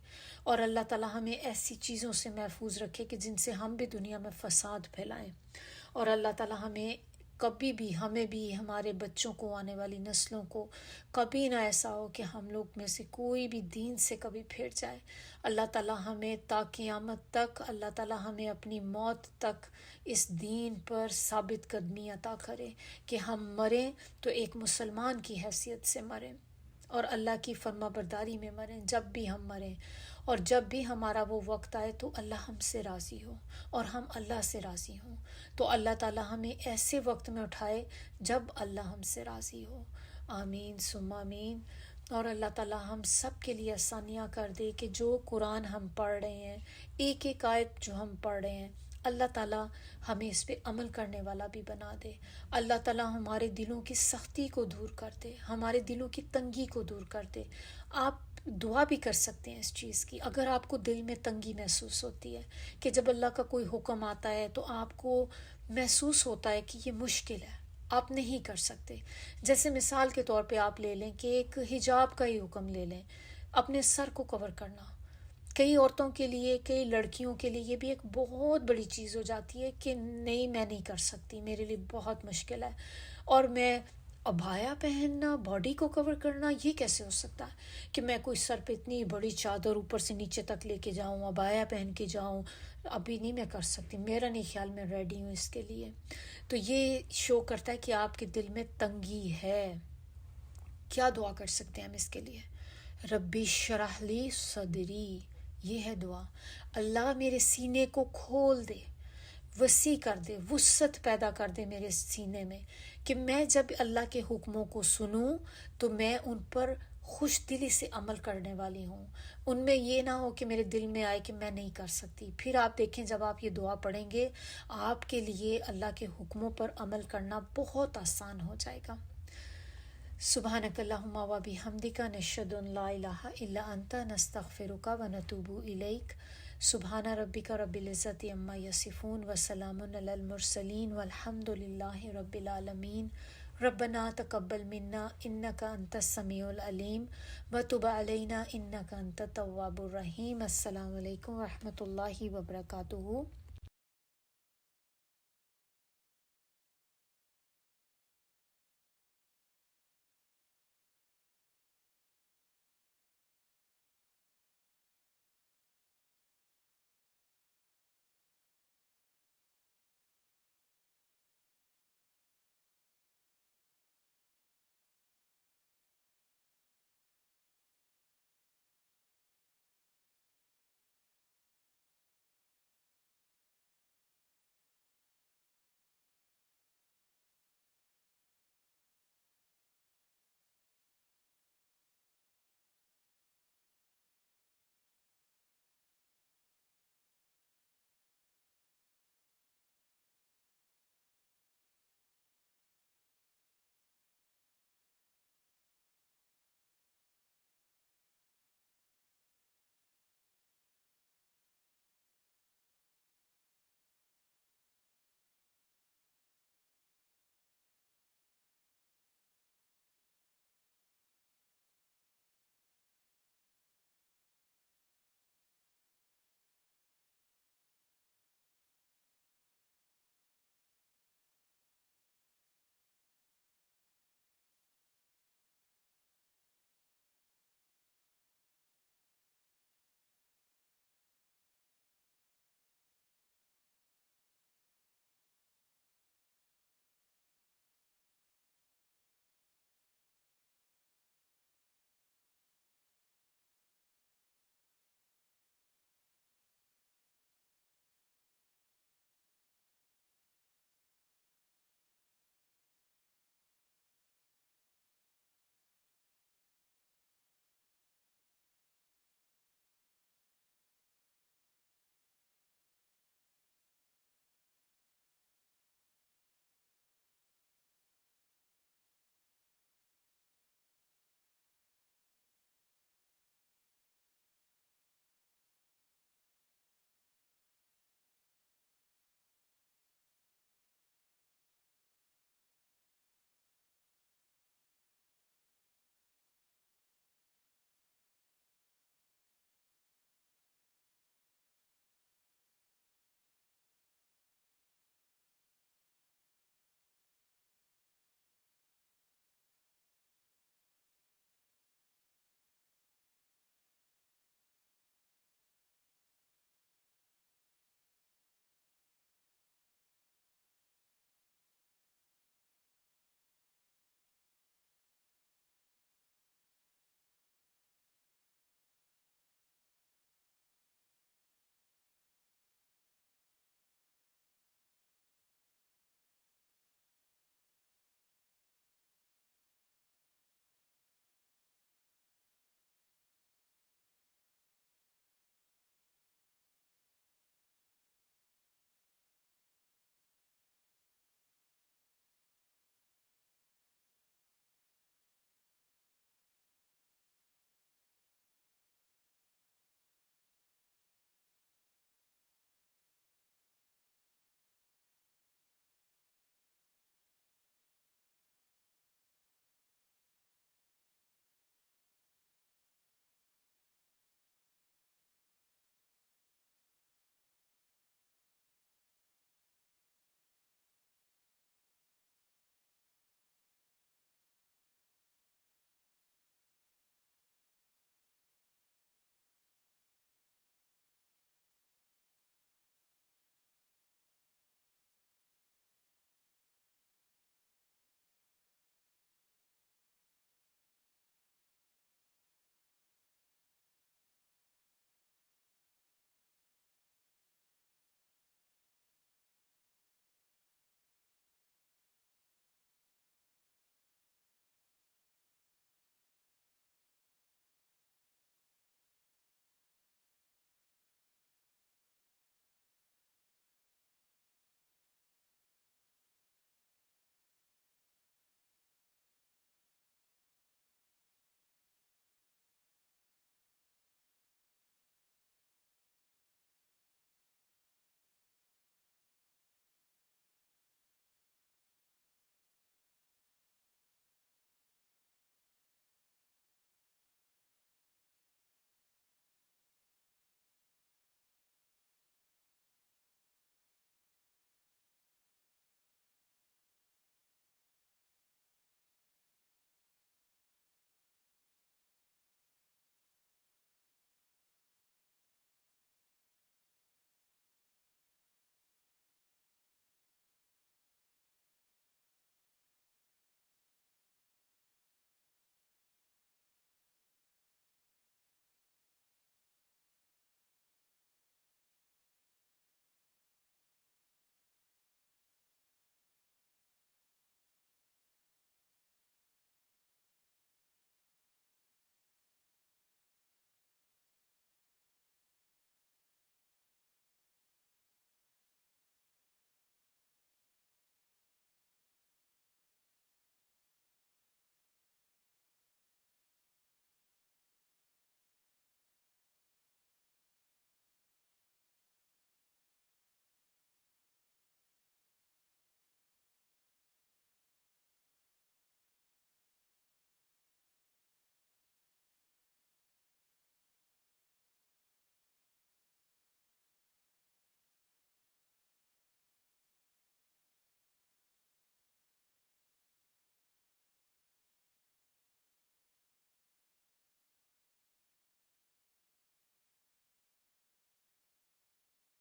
اور اللہ تعالیٰ ہمیں ایسی چیزوں سے محفوظ رکھے کہ جن سے ہم بھی دنیا میں فساد پھیلائیں، اور اللہ تعالیٰ ہمیں کبھی بھی ہمیں بھی ہمارے بچوں کو آنے والی نسلوں کو کبھی نہ ایسا ہو کہ ہم لوگ میں سے کوئی بھی دین سے کبھی پھر جائے. اللہ تعالیٰ ہمیں تا قیامت تک، اللہ تعالیٰ ہمیں اپنی موت تک اس دین پر ثابت قدمی عطا کرے کہ ہم مریں تو ایک مسلمان کی حیثیت سے مریں اور اللہ کی فرما برداری میں مریں. جب بھی ہم مریں اور جب بھی ہمارا وہ وقت آئے تو اللہ ہم سے راضی ہو اور ہم اللہ سے راضی ہوں. تو اللہ تعالیٰ ہمیں ایسے وقت میں اٹھائے جب اللہ ہم سے راضی ہو. آمین ثم آمین. اور اللہ تعالیٰ ہم سب کے لیے آسانیاں کر دے کہ جو قرآن ہم پڑھ رہے ہیں، ایک ایک آیت جو ہم پڑھ رہے ہیں، اللہ تعالیٰ ہمیں اس پہ عمل کرنے والا بھی بنا دے. اللہ تعالیٰ ہمارے دلوں کی سختی کو دور کر دے، ہمارے دلوں کی تنگی کو دور کر دے. آپ دعا بھی کر سکتے ہیں اس چیز کی. اگر آپ کو دل میں تنگی محسوس ہوتی ہے کہ جب اللہ کا کوئی حکم آتا ہے تو آپ کو محسوس ہوتا ہے کہ یہ مشکل ہے، آپ نہیں کر سکتے. جیسے مثال کے طور پہ آپ لے لیں کہ ایک حجاب کا ہی حکم لے لیں، اپنے سر کو کور کرنا. کئی عورتوں کے لیے، کئی لڑکیوں کے لیے یہ بھی ایک بہت بڑی چیز ہو جاتی ہے کہ نہیں، میں نہیں کر سکتی، میرے لیے بہت مشکل ہے. اور میں ابایا پہننا، باڈی کو کور کرنا، یہ کیسے ہو سکتا ہے کہ میں کوئی سر پہ اتنی بڑی چادر اوپر سے نیچے تک لے کے جاؤں، ابایا پہن کے جاؤں؟ ابھی نہیں میں کر سکتی، میرا نہیں خیال میں ریڈی ہوں اس کے لیے. تو یہ شو کرتا ہے کہ آپ کے دل میں تنگی ہے. کیا دعا کر سکتے ہیں ہم اس کے لیے؟ ربی شرح لی صدری، یہ ہے دعا. اللہ میرے سینے کو کھول دے، وسیع کر دے، وسعت پیدا کر دے میرے سینے میں کہ میں جب اللہ کے حکموں کو سنوں تو میں ان پر خوش دلی سے عمل کرنے والی ہوں. ان میں یہ نہ ہو کہ میرے دل میں آئے کہ میں نہیں کر سکتی. پھر آپ دیکھیں جب آپ یہ دعا پڑھیں گے آپ کے لیے اللہ کے حکموں پر عمل کرنا بہت آسان ہو جائے گا. سبحانک اللہم و بحمدک نشہد ان لا الہ الا انت نستغفرک و نتوب الیک. سبحان ربک رب العزت عما یصفون وسلام علی المرسلین والحمد للہ رب العالمین. ربنا تقبل منا انک انت السمیع العلیم وتب علینا انک انت التواب الرحیم. السلام علیکم ورحمۃ اللہ وبرکاتہ.